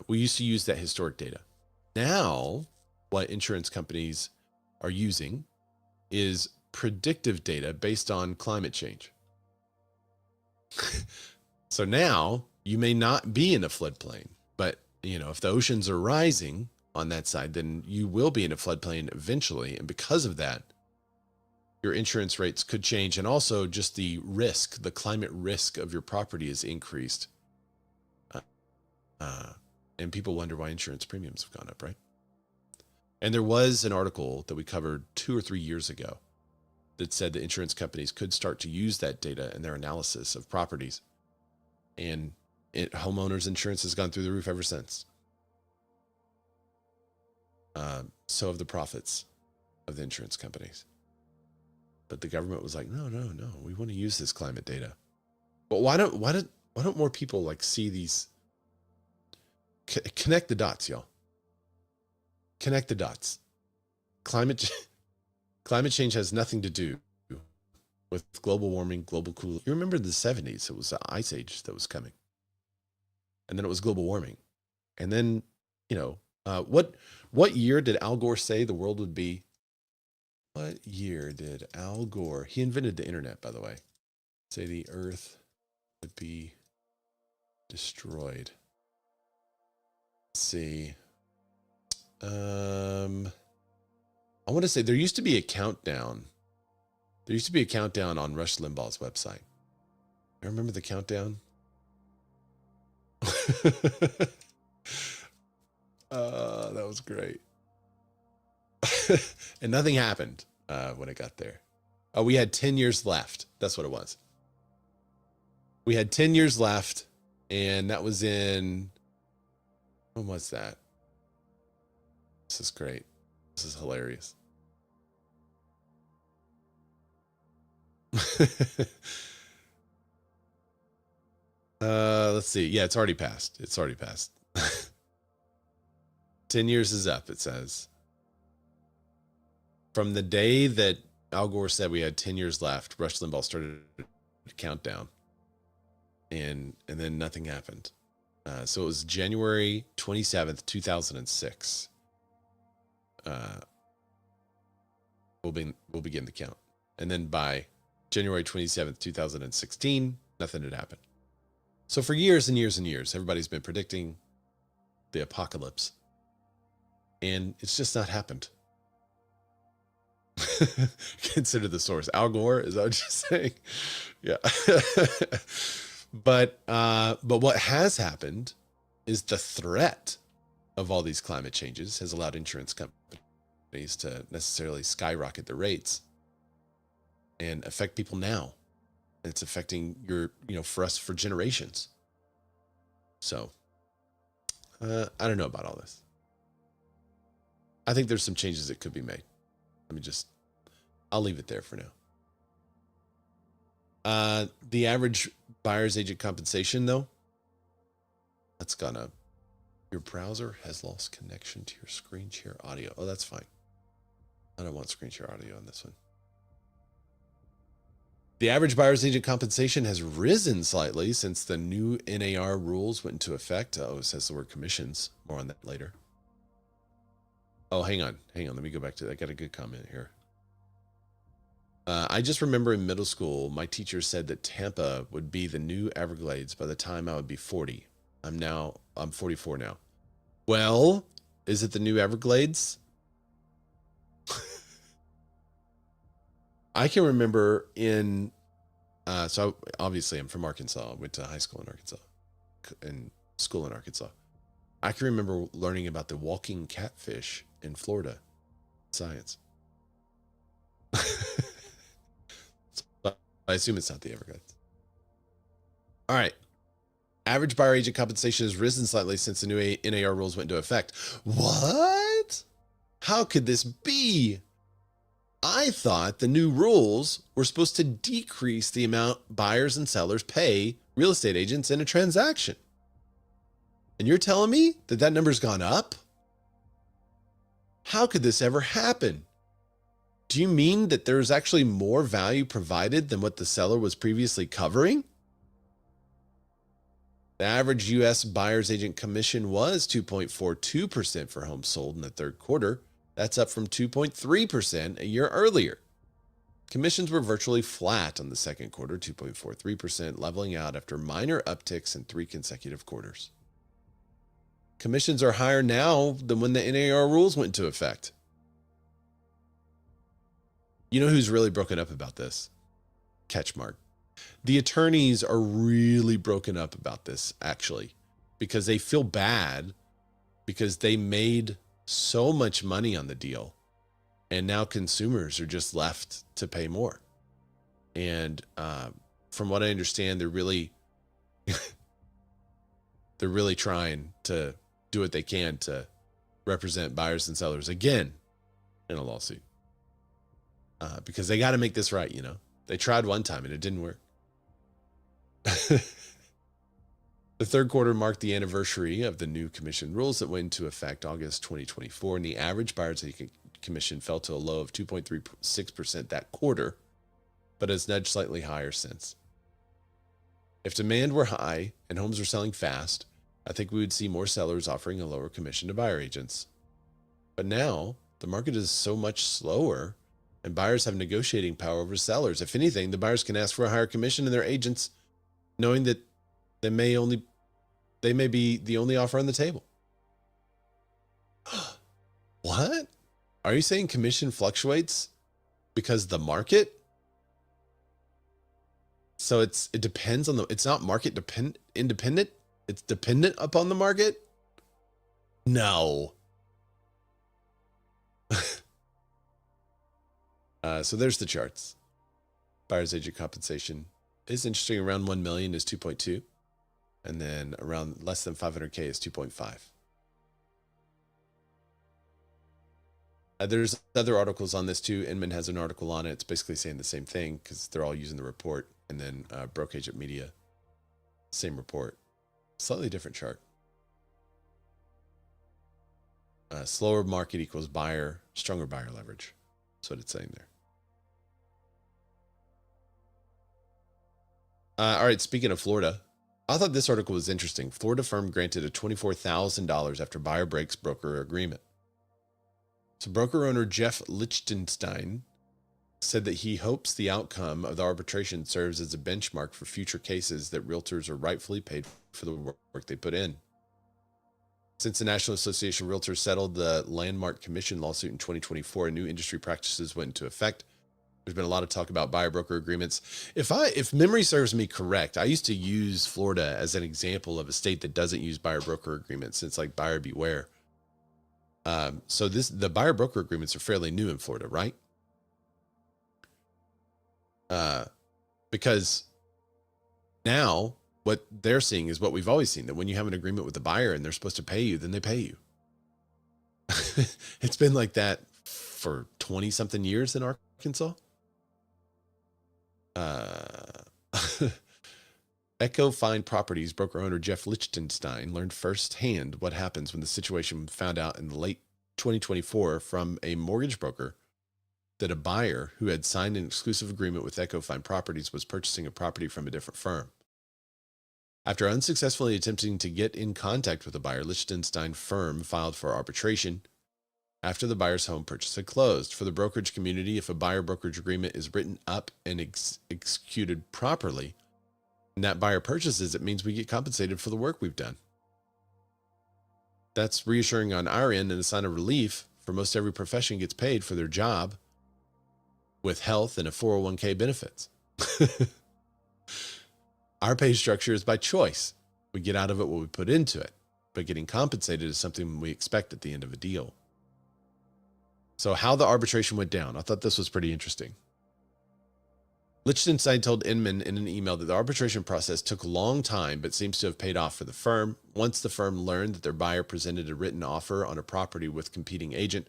we used to use that historic data. Now, what insurance companies are using is predictive data based on climate change. So now you may not be in a floodplain, but you know, if the oceans are rising on that side, then you will be in a floodplain eventually. And because of that, your insurance rates could change. And also just the risk, the climate risk of your property is increased. And people wonder why insurance premiums have gone up, right? And there was an article that we covered 2 or 3 years ago that said that insurance companies could start to use that data in their analysis of properties. And homeowners insurance has gone through the roof ever since. So have the profits of the insurance companies. But the government was like, no, we want to use this climate data. But why don't more people like see these? Connect the dots, y'all. Connect the dots. Climate change has nothing to do with global warming, global cooling. You remember the 70s, it was the ice age that was coming. And then it was global warming. And then, you know, what year did Al Gore say the world would be? What year did Al Gore, he invented the internet, by the way, say the earth would be destroyed? Let's see. I want to say there used to be a countdown. There used to be a countdown on Rush Limbaugh's website. I remember the countdown. That was great. And nothing happened when it got there. Oh, we had 10 years left. That's what it was. We had 10 years left, and that was in, when was that? This is great. This is hilarious. Let's see. Yeah, it's already passed. 10 years is up, it says. From the day that Al Gore said we had 10 years left, Rush Limbaugh started a countdown. And then nothing happened. So it was January 27th, 2006. We'll begin the count. And then by January 27th, 2016, nothing had happened. So for years and years and years, everybody's been predicting the apocalypse. And it's just not happened. Consider the source. Al Gore, is that what you're saying? Yeah. But what has happened is the threat of all these climate changes has allowed insurance companies to necessarily skyrocket their rates and affect people now. It's affecting for us for generations. So I don't know about all this. I think there's some changes that could be made. I'll leave it there for now. The average buyer's agent compensation, though, that's gone up. Your browser has lost connection to your screen share audio. Oh, that's fine. I don't want screen share audio on this one. The average buyer's agent compensation has risen slightly since the new NAR rules went into effect. Oh, it says the word commissions. More on that later. Oh, hang on. Let me go back to that. I got a good comment here. I just remember in middle school, my teacher said that Tampa would be the new Everglades by the time I would be 40. I'm 44 now. Well, is it the new Everglades? I can remember so obviously I'm from Arkansas. I went to high school in Arkansas and school in Arkansas. I can remember learning about the walking catfish in Florida. Science. I assume it's not the Everglades. All right. Average buyer agent compensation has risen slightly since the new NAR rules went into effect. What? How could this be? I thought the new rules were supposed to decrease the amount buyers and sellers pay real estate agents in a transaction. And you're telling me that that number's gone up? How could this ever happen? Do you mean that there's actually more value provided than what the seller was previously covering? The average U.S. buyer's agent commission was 2.42% for homes sold in the third quarter. That's up from 2.3% a year earlier. Commissions were virtually flat on the second quarter, 2.43%, leveling out after minor upticks in 3 consecutive quarters. Commissions are higher now than when the NAR rules went into effect. You know who's really broken up about this? Catchmark. The attorneys are really broken up about this, actually, because they feel bad because they made so much money on the deal, and now consumers are just left to pay more. And from what I understand, they're really trying to do what they can to represent buyers and sellers again in a lawsuit. Because they got to make this right, you know. They tried one time and it didn't work. The third quarter marked the anniversary of the new commission rules that went into effect August 2024, and the average buyer's agent commission fell to a low of 2.36% that quarter, but has nudged slightly higher since. If demand were high and homes were selling fast, I think we would see more sellers offering a lower commission to buyer agents. But now the market is so much slower and buyers have negotiating power over sellers. If anything, the buyers can ask for a higher commission and their agents, knowing that they may be the only offer on the table. What? Are you saying commission fluctuates because the market? So it depends on it's not market independent. It's dependent upon the market? No. So there's the charts. Buyer's agent compensation is interesting. Around 1 million is 2.2. And then around less than 500K is 2.5. There's other articles on this too. Inman has an article on it. It's basically saying the same thing because they're all using the report. And then Broke Agent Media, same report. Slightly different chart. Slower market equals buyer, stronger buyer leverage. That's what it's saying there. All right, speaking of Florida, I thought this article was interesting. Florida firm granted a $24,000 after buyer breaks broker agreement. So broker owner Jeff Lichtenstein said that he hopes the outcome of the arbitration serves as a benchmark for future cases that realtors are rightfully paid for the work they put in. Since the National Association of Realtors settled the landmark commission lawsuit in 2024, and new industry practices went into effect, there's been a lot of talk about buyer broker agreements. If memory serves me correct, I used to use Florida as an example of a state that doesn't use buyer broker agreements. It's like buyer beware. So the buyer broker agreements are fairly new in Florida, right? Because now what they're seeing is what we've always seen, that when you have an agreement with the buyer and they're supposed to pay you, then they pay you. It's been like that for 20 something years in Arkansas. Echo Fine Properties broker owner Jeff Lichtenstein learned firsthand what happens when the situation was found out in late 2024 from a mortgage broker that a buyer who had signed an exclusive agreement with Ecofine Properties was purchasing a property from a different firm. After unsuccessfully attempting to get in contact with the buyer, Liechtenstein firm filed for arbitration after the buyer's home purchase had closed. For the brokerage community, if a buyer-brokerage agreement is written up and executed properly, and that buyer purchases, it means we get compensated for the work we've done. That's reassuring on our end and a sign of relief, for most every profession gets paid for their job with health and a 401k benefits. Our pay structure is by choice. We get out of it what we put into it, but getting compensated is something we expect at the end of a deal. So how the arbitration went down, I thought this was pretty interesting. Liechtenstein told Inman in an email that the arbitration process took a long time, but seems to have paid off for the firm. Once the firm learned that their buyer presented a written offer on a property with competing agent,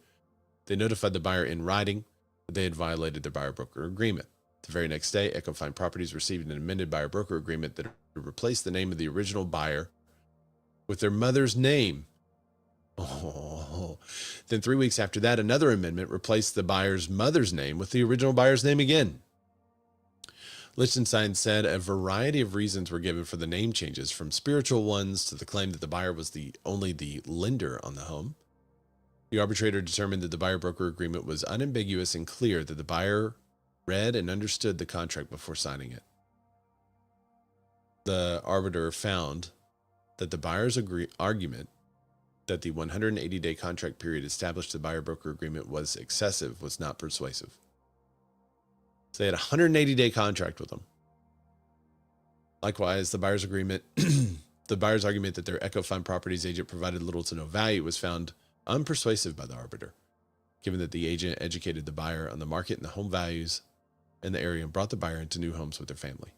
they notified the buyer in writing that they had violated their buyer-broker agreement. The very next day, Ecofine Properties received an amended buyer-broker agreement that replaced the name of the original buyer with their mother's name. Oh. Then 3 weeks after that, another amendment replaced the buyer's mother's name with the original buyer's name again. Liechtenstein said a variety of reasons were given for the name changes, from spiritual ones to the claim that the buyer was only the lender on the home. The arbitrator determined that the buyer-broker agreement was unambiguous and clear, that the buyer read and understood the contract before signing it. The arbiter found that the buyer's argument that the 180-day contract period established the buyer-broker agreement was excessive was not persuasive. So they had a 180-day contract with them. Likewise, the buyer's argument that their Ecofine Properties agent provided little to no value was found unpersuasive by the arbiter, given that the agent educated the buyer on the market and the home values in the area and brought the buyer into new homes with their family.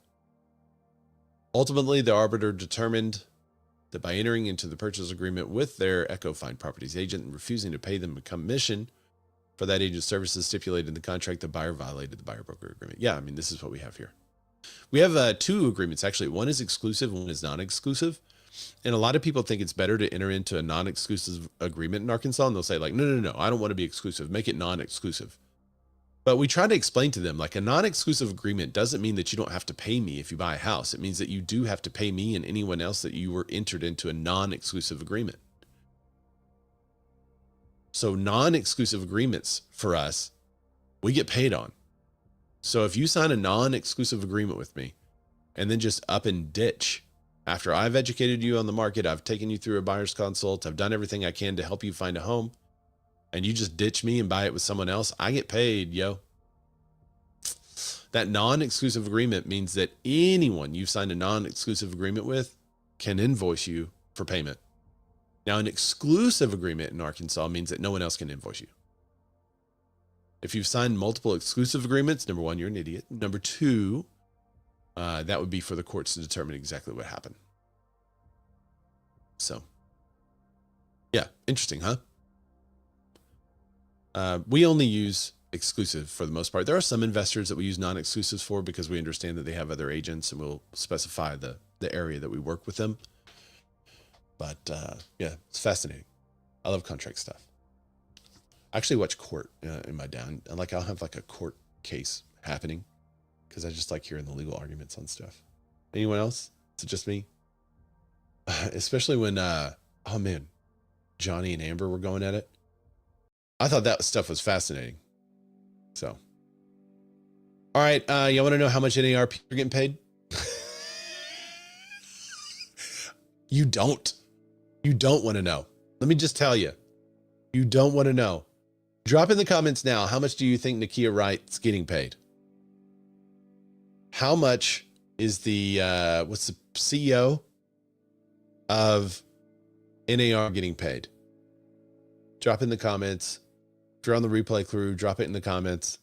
Ultimately, the arbiter determined that by entering into the purchase agreement with their Ecofine Properties agent and refusing to pay them a commission for that agent's services stipulated in the contract, the buyer violated the buyer-broker agreement. Yeah, I mean, this is what we have here. We have two agreements, actually. One is exclusive, one is non-exclusive. And a lot of people think it's better to enter into a non-exclusive agreement in Arkansas, and they'll say, like, no, I don't want to be exclusive. Make it non-exclusive. But we try to explain to them, like, a non-exclusive agreement doesn't mean that you don't have to pay me if you buy a house. It means that you do have to pay me and anyone else that you were entered into a non-exclusive agreement. So non-exclusive agreements for us, we get paid on. So if you sign a non-exclusive agreement with me and then just up and ditch, after I've educated you on the market, I've taken you through a buyer's consult, I've done everything I can to help you find a home, and you just ditch me and buy it with someone else, I get paid, yo. That non-exclusive agreement means that anyone you've signed a non-exclusive agreement with can invoice you for payment. Now, an exclusive agreement in Arkansas means that no one else can invoice you. If you've signed multiple exclusive agreements, number one, you're an idiot. Number two, that would be for the courts to determine exactly what happened. So, yeah, interesting, huh? We only use exclusive for the most part. There are some investors that we use non-exclusives for because we understand that they have other agents, and we'll specify the area that we work with them. But yeah, it's fascinating. I love contract stuff. I actually watch court in my down. And like, I'll have like a court case happening because I just like hearing the legal arguments on stuff. Anyone else? Is it just me? Especially when, oh man, Johnny and Amber were going at it. I thought that stuff was fascinating. So, all right. You want to know how much NAR people are getting paid? You don't want to know. Let me just tell you, you don't want to know. Drop in the comments now. How much do you think Nakia Wright's getting paid? How much is the, what's the CEO of NAR getting paid? Drop in the comments. If you're on the replay crew, drop it in the comments.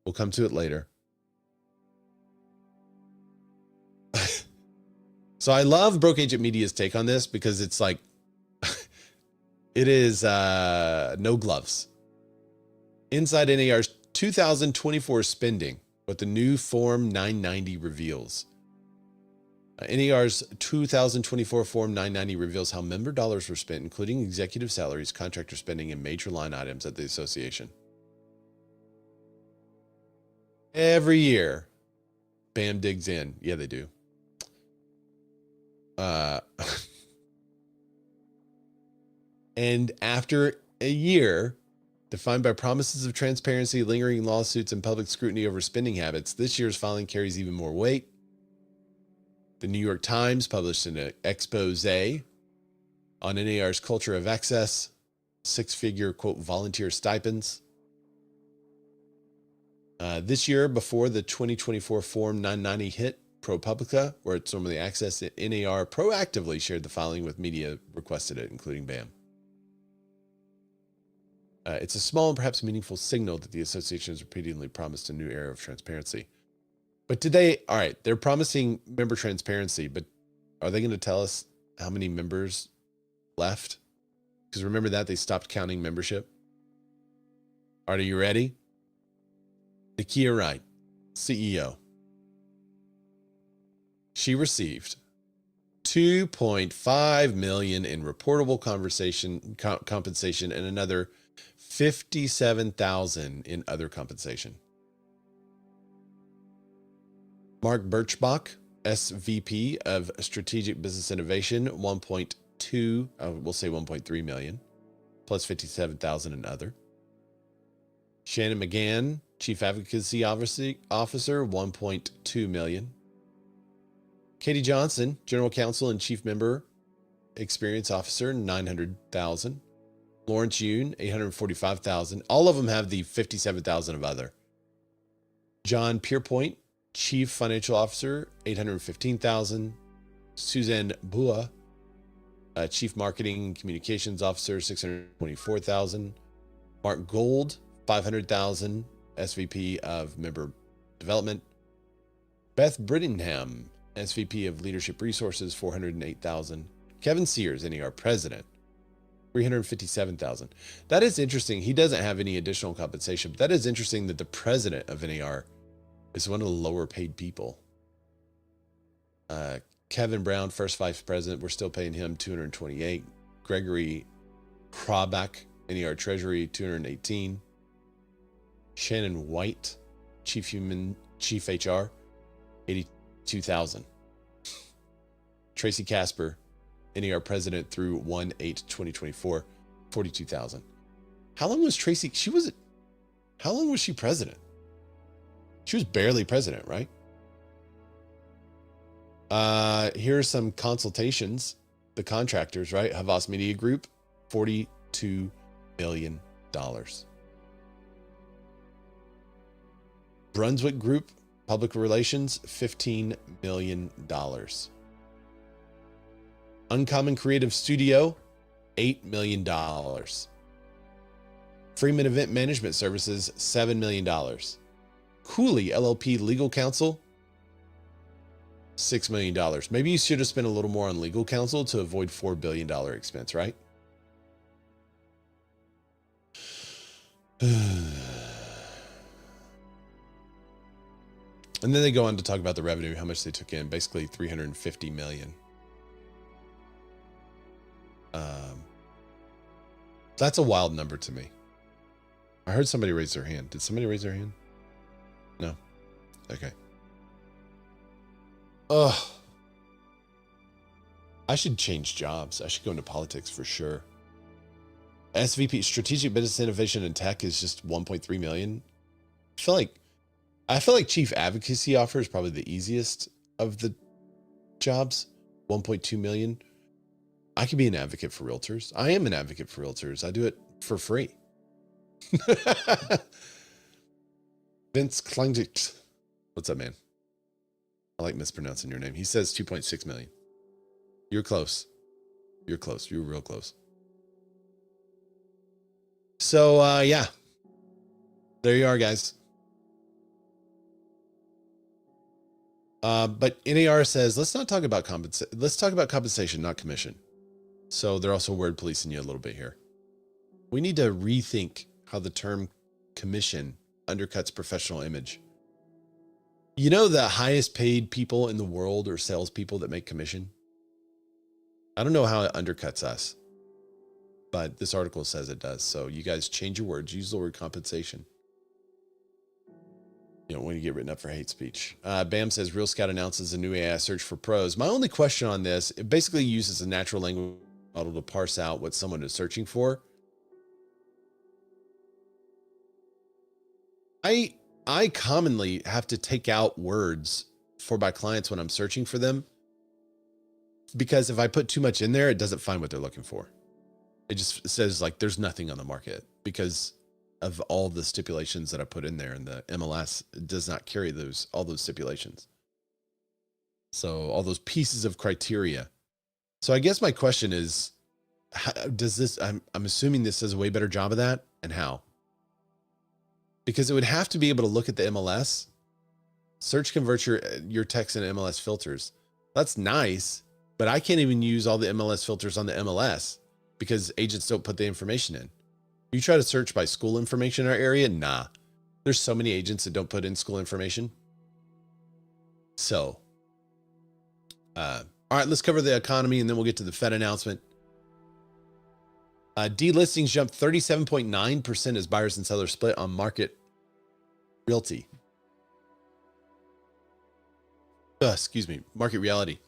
We'll come to it later. So I love Broke Agent Media's take on this because it's like, it is no gloves. Inside NAR's 2024 spending, what the new Form 990 reveals. NAR's 2024 Form 990 reveals how member dollars were spent, including executive salaries, contractor spending, and major line items at the association. Every year, BAM digs in. Yeah, they do. And after a year, defined by promises of transparency, lingering lawsuits, and public scrutiny over spending habits, this year's filing carries even more weight. The New York Times published an expose on NAR's culture of excess, six-figure, quote, volunteer stipends. This year, before the 2024 Form 990 hit ProPublica, where it's normally accessed, NAR proactively shared the filing with media requested it, including BAM. It's a small and perhaps meaningful signal that the association has repeatedly promised a new era of transparency. But today, all right, they're promising member transparency, but are they going to tell us how many members left? Because remember that they stopped counting membership. Are you ready? Nakia Wright, CEO. She received $2.5 million in reportable compensation and another $57,000 in other compensation. Mark Birchbach, SVP of Strategic Business Innovation, 1.2, we'll say 1.3 million, plus 57,000 in other. Shannon McGann, Chief Advocacy Officer, 1.2 million. Katie Johnson, General Counsel and Chief Member Experience Officer, 900,000. Lawrence Yoon, 845,000. All of them have the 57,000 of other. John Pierpoint, Chief Financial Officer, 815,000. Suzanne Bua, Chief Marketing and Communications Officer, 624,000. Mark Gold, 500,000. SVP of Member Development. Beth Brittingham, SVP of Leadership Resources, 408,000. Kevin Sears, NAR President, 357,000. That is interesting. He doesn't have any additional compensation, but that is interesting that the president of NAR is one of the lower paid people. Kevin Brown, first vice president, we're still paying him 228. Gregory Krabak, NAR Treasury, 218. Shannon White, Chief HR, 82,000. Tracy Casper, NAR President through 1/8/2024, 42,000. How long was Tracy? How long was she president? She was barely president, right? Here are some consultations. The contractors, right? Havas Media Group, $42 million. Brunswick Group, Public Relations, $15 million. Uncommon Creative Studio, $8 million. Freeman Event Management Services, $7 million. Cooley LLP Legal Counsel, $6 million. Maybe you should have spent a little more on legal counsel to avoid $4 billion expense, right? And then they go on to talk about the revenue, how much they took in, basically 350 million. That's a wild number to me. I heard somebody raise their hand. Did somebody raise their hand? No. Okay. Ugh. I should change jobs. I should go into politics for sure. SVP, Strategic Business Innovation and Tech, is just 1.3 million. I feel like Chief Advocacy Officer is probably the easiest of the jobs. 1.2 million. I could be an advocate for realtors. I am an advocate for realtors. I do it for free. Vince Klingdicht. What's up, man? I like mispronouncing your name. He says 2.6 million. You're close. You're close. You're real close. So, yeah. There you are, guys. But NAR says, let's talk about compensation, not commission. So they're also word policing you a little bit here. We need to rethink how the term commission undercuts professional image. You know, the highest paid people in the world are salespeople that make commission. I don't know how it undercuts us, but this article says it does. So you guys change your words, use the word compensation. You don't want to get written up for hate speech. Bam says RealScout announces a new AI search for pros. My only question on this, it basically uses a natural language model to parse out what someone is searching for. I commonly have to take out words for my clients when I'm searching for them, because if I put too much in there, it doesn't find what they're looking for. It just says like there's nothing on the market because of all the stipulations that I put in there, and the MLS does not carry all those stipulations. So all those pieces of criteria. So I guess my question is, how does this, I'm assuming this does a way better job of that, and how? Because it would have to be able to look at the MLS, search convert your text and MLS filters. That's nice, but I can't even use all the MLS filters on the MLS because agents don't put the information in. You try to search by school information in our area, nah. There's so many agents that don't put in school information. So, all right, let's cover the economy and then we'll get to the Fed announcement. Delistings jumped 37.9% as buyers and sellers split on market realty. Excuse me, market reality.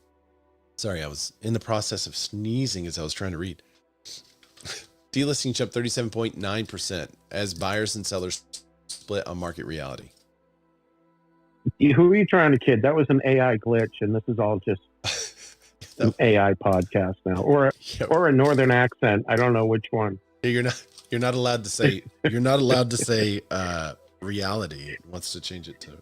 Sorry, I was in the process of sneezing as I was trying to read. Delistings jumped 37.9% as buyers and sellers split on market reality. Who are you trying to kid? That was an AI glitch, and this is all just an AI podcast now, or a northern accent. I don't know which one. You're not allowed to say reality. It wants to change it to.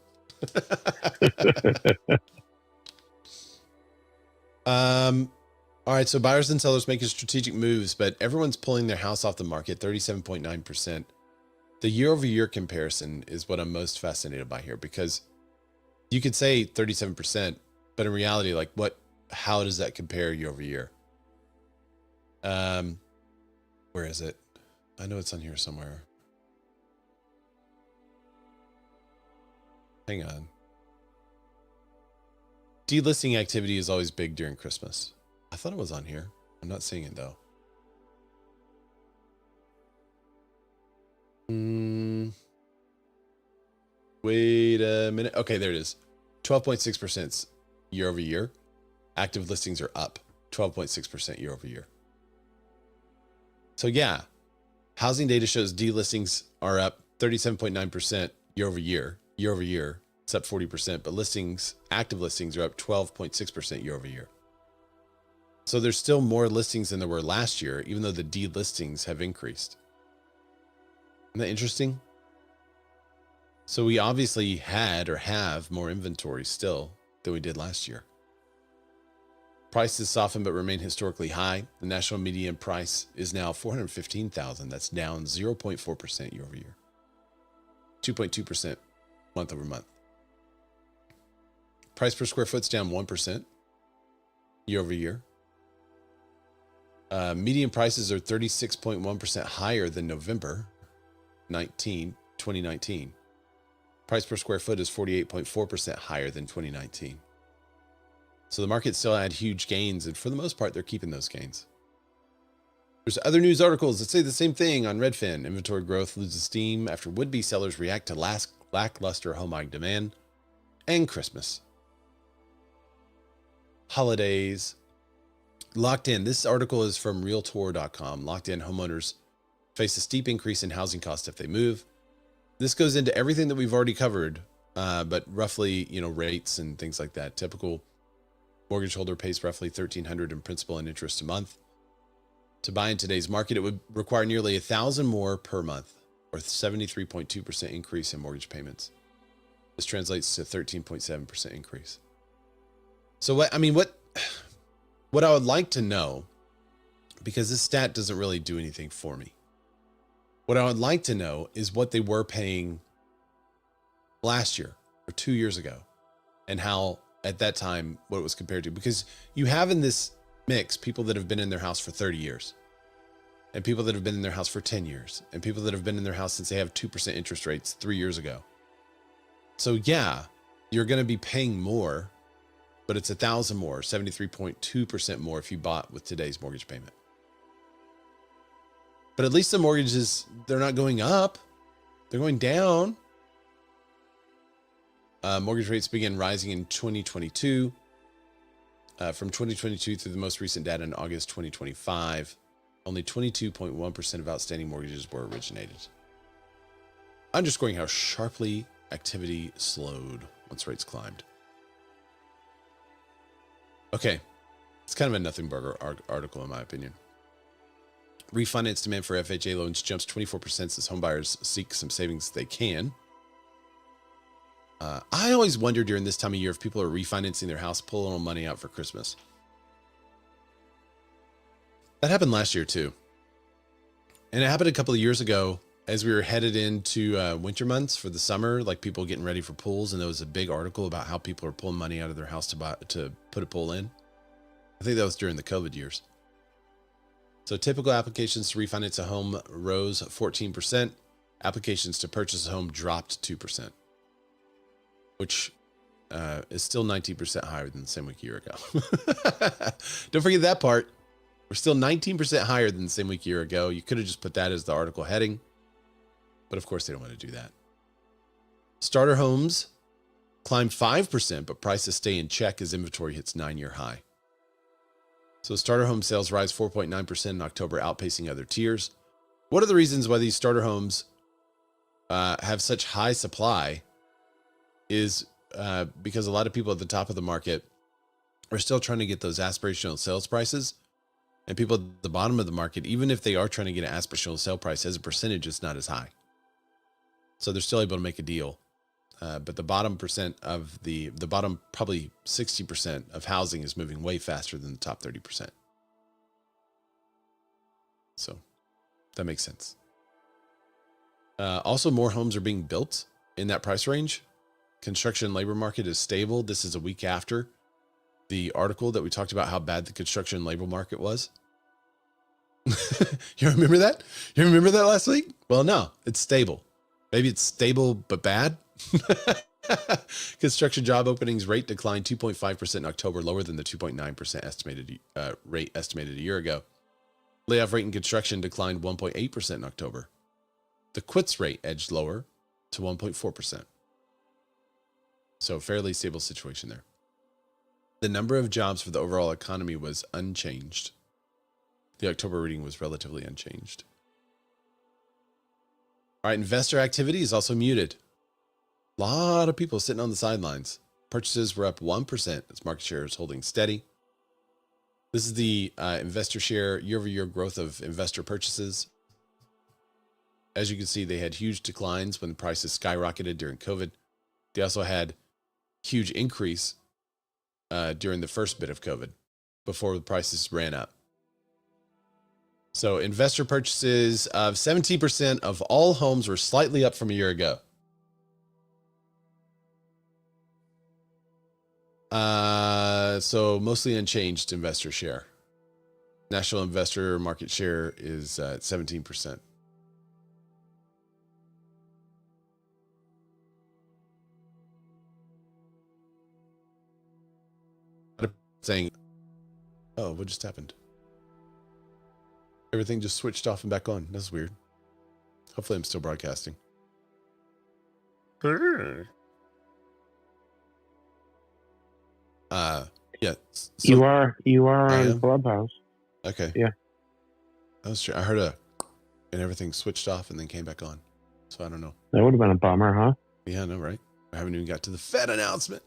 All right, so buyers and sellers making strategic moves, but everyone's pulling their house off the market, 37.9%. The year-over-year comparison is what I'm most fascinated by here, because you could say 37%, but in reality, like how does that compare year-over-year? Where is it? I know it's on here somewhere. Hang on. Delisting activity is always big during Christmas. I thought it was on here. I'm not seeing it though. Wait a minute. Okay, there it is. 12.6% year over year. Active listings are up 12.6% year over year. So yeah, housing data shows delistings are up 37.9% year over year. Year over year, it's up 40%, but active listings are up 12.6% year over year. So there's still more listings than there were last year, even though the delistings have increased. Isn't that interesting? So we obviously had or have more inventory still than we did last year. Prices softened but remain historically high. The national median price is now $415,000. That's down 0.4% year over year. 2.2% month over month. Price per square foot's down 1% year over year. Median prices are 36.1% higher than November 2019. Price per square foot is 48.4% higher than 2019. So the market still had huge gains, and for the most part, they're keeping those gains. There's other news articles that say the same thing on Redfin. Inventory growth loses steam after would-be sellers react to lackluster homebuying demand and Christmas. Holidays. Locked in. This article is from realtor.com. Locked in homeowners face a steep increase in housing costs if they move. This goes into everything that we've already covered, but roughly, rates and things like that. Typical mortgage holder pays roughly $1,300 in principal and interest a month. To buy in today's market, it would require nearly $1,000 more per month, or 73.2% increase in mortgage payments. This translates to 13.7% increase. So what I would like to know, because this stat doesn't really do anything for me. What I would like to know is what they were paying last year or 2 years ago, and how at that time, what it was compared to, because you have in this mix people that have been in their house for 30 years and people that have been in their house for 10 years and people that have been in their house since they have 2% interest rates 3 years ago. So yeah, you're going to be paying more, but it's $1,000 more, 73.2% more if you bought with today's mortgage payment. But at least the mortgages, they're not going up. They're going down. Mortgage rates began rising in 2022. From 2022 through the most recent data in August 2025, only 22.1% of outstanding mortgages were originated, underscoring how sharply activity slowed once rates climbed. Okay, it's kind of a nothing burger article in my opinion. Refinance demand for FHA loans jumps 24% as homebuyers seek some savings they can. I always wonder during this time of year if people are refinancing their house, pulling all money out for Christmas. That happened last year too. And it happened a couple of years ago as we were headed into winter months for the summer, like people getting ready for pools. And there was a big article about how people are pulling money out of their house to put a pool in. I think that was during the COVID years. So typical applications to refinance a home rose 14%. Applications to purchase a home dropped 2%, which is still 19% higher than the same week a year ago. Don't forget that part. We're still 19% higher than the same week a year ago. You could have just put that as the article heading, but of course they don't want to do that. Starter homes climbed 5%, but prices stay in check as inventory hits 9-year high. So starter home sales rise 4.9% in October, outpacing other tiers. What are the reasons why these starter homes have such high supply is because a lot of people at the top of the market are still trying to get those aspirational sales prices. And people at the bottom of the market, even if they are trying to get an aspirational sale price, as a percentage, it's not as high. So they're still able to make a deal. But the bottom percent of the bottom, probably 60% of housing is moving way faster than the top 30%. So that makes sense. Also, more homes are being built in that price range. Construction labor market is stable. This is a week after the article that we talked about how bad the construction labor market was. You remember that? You remember that last week? Well, no, it's stable. Maybe it's stable, but bad. Construction job openings rate declined 2.5% in October, lower than the 2.9% estimated rate estimated a year ago. Layoff rate in construction declined 1.8% in October. The quits rate edged lower to 1.4%. So fairly stable situation there. The number of jobs for the overall economy was unchanged. The October reading was relatively unchanged. All right, investor activity is also muted. A lot of people sitting on the sidelines. Purchases were up 1% as market share is holding steady. This is the investor share year-over-year growth of investor purchases. As you can see, they had huge declines when the prices skyrocketed during COVID. They also had huge increase during the first bit of COVID before the prices ran up. So investor purchases of 17% of all homes were slightly up from a year ago. So mostly unchanged investor share. National investor market share is at 17%. Saying, oh, what just happened? Everything just switched off and back on. That's weird. Hopefully I'm still broadcasting. Yeah. So you are on Clubhouse. Okay. Yeah. That was true. I heard and everything switched off and then came back on. So I don't know. That would have been a bummer, huh? Yeah, I know, right? I haven't even got to the Fed announcement.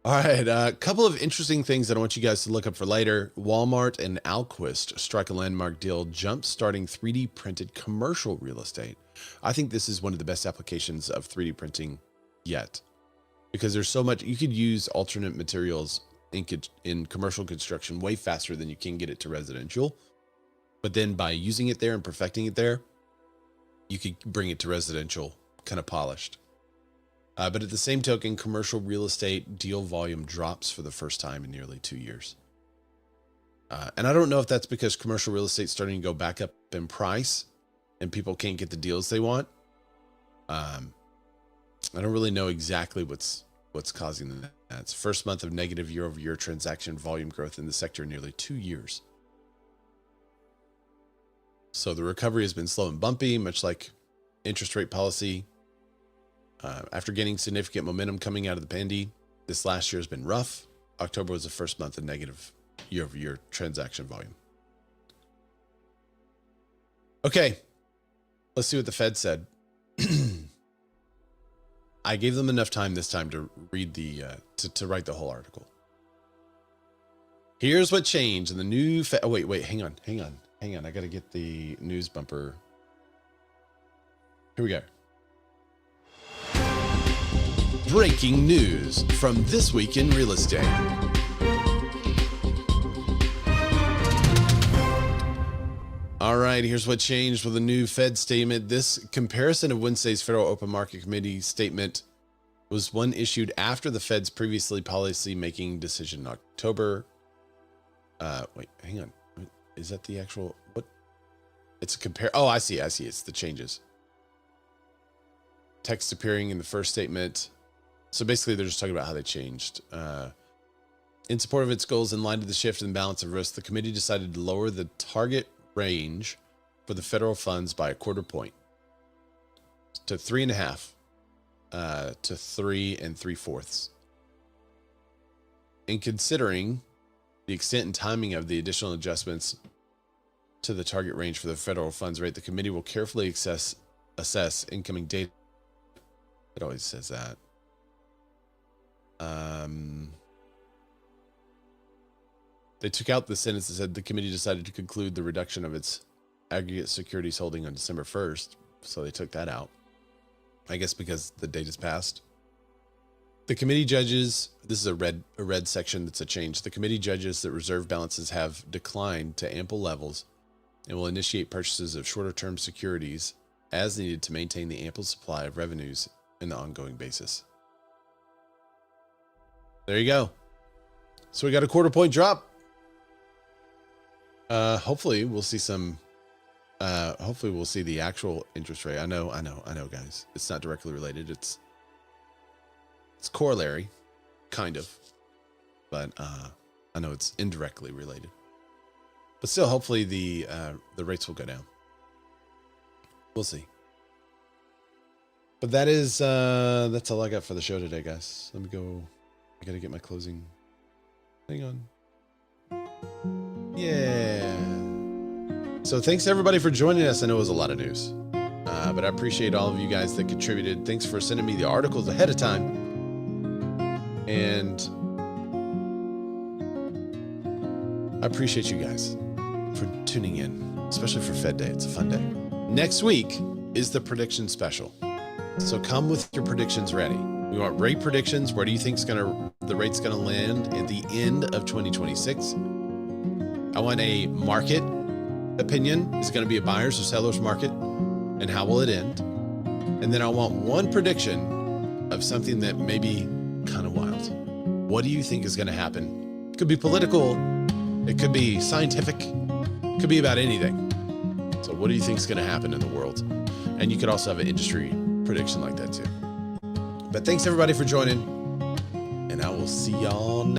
All right, a couple of interesting things that I want you guys to look up for later. Walmart and Alquist strike a landmark deal, jump-starting 3D printed commercial real estate. I think this is one of the best applications of 3D printing yet, because there's so much. You could use alternate materials in commercial construction way faster than you can get it to residential. But then by using it there and perfecting it there, you could bring it to residential kind of polished. But at the same token, commercial real estate deal volume drops for the first time in nearly 2 years. And I don't know if that's because commercial real estate is starting to go back up in price and people can't get the deals they want. I don't really know exactly what's causing that. It's the first month of negative year-over-year transaction volume growth in the sector in nearly 2 years. So the recovery has been slow and bumpy, much like interest rate policy. After gaining significant momentum coming out of the pandemic, this last year has been rough. October was the first month of negative year-over-year transaction volume. Okay, let's see what the Fed said. I gave them enough time this time to read to write the whole article. Here's what changed in the new Fed. Oh, wait, hang on. I got to get the news bumper. Here we go. Breaking news from This Week in Real Estate. All right, here's what changed with the new Fed statement. This comparison of Wednesday's Federal Open Market Committee statement was one issued after the Fed's previously policy-making decision in October. Wait, hang on. Is that the actual, what? It's a compare. Oh, I see. It's the changes. Text appearing in the first statement. So basically, they're just talking about how they changed. In support of its goals, in line with the shift in balance of risk, the committee decided to lower the target range for the federal funds by 1/4 point to 3.5 to 3 3/4. In considering the extent and timing of the additional adjustments to the target range for the federal funds rate, the committee will carefully assess incoming data. It always says that. They took out the sentence that said the committee decided to conclude the reduction of its aggregate securities holding on December 1st. So they took that out, I guess, because the date has passed. The committee judges, this is a red section that's a change. The committee judges that reserve balances have declined to ample levels and will initiate purchases of shorter term securities as needed to maintain the ample supply of revenues in the ongoing basis. There you go. So we got a 1/4 point drop. Hopefully we'll see some, hopefully we'll see the actual interest rate. I know, guys. It's not directly related. It's corollary, kind of, but I know it's indirectly related. But still, hopefully the rates will go down. We'll see. But that is that's all I got for the show today, guys. Let me go. I gotta get my closing. Hang on. Yeah. So thanks everybody for joining us. I know it was a lot of news, but I appreciate all of you guys that contributed. Thanks for sending me the articles ahead of time. And I appreciate you guys for tuning in, especially for Fed Day. It's a fun day. Next week is the prediction special. So come with your predictions ready. We want rate predictions. Where do you think the rate's gonna land at the end of 2026? I want a market opinion. Is it gonna be a buyer's or seller's market? And how will it end? And then I want one prediction of something that may be kind of wild. What do you think is gonna happen? It could be political. It could be scientific. It could be about anything. So what do you think is gonna happen in the world? And you could also have an industry prediction like that too. But thanks everybody for joining, and I will see y'all next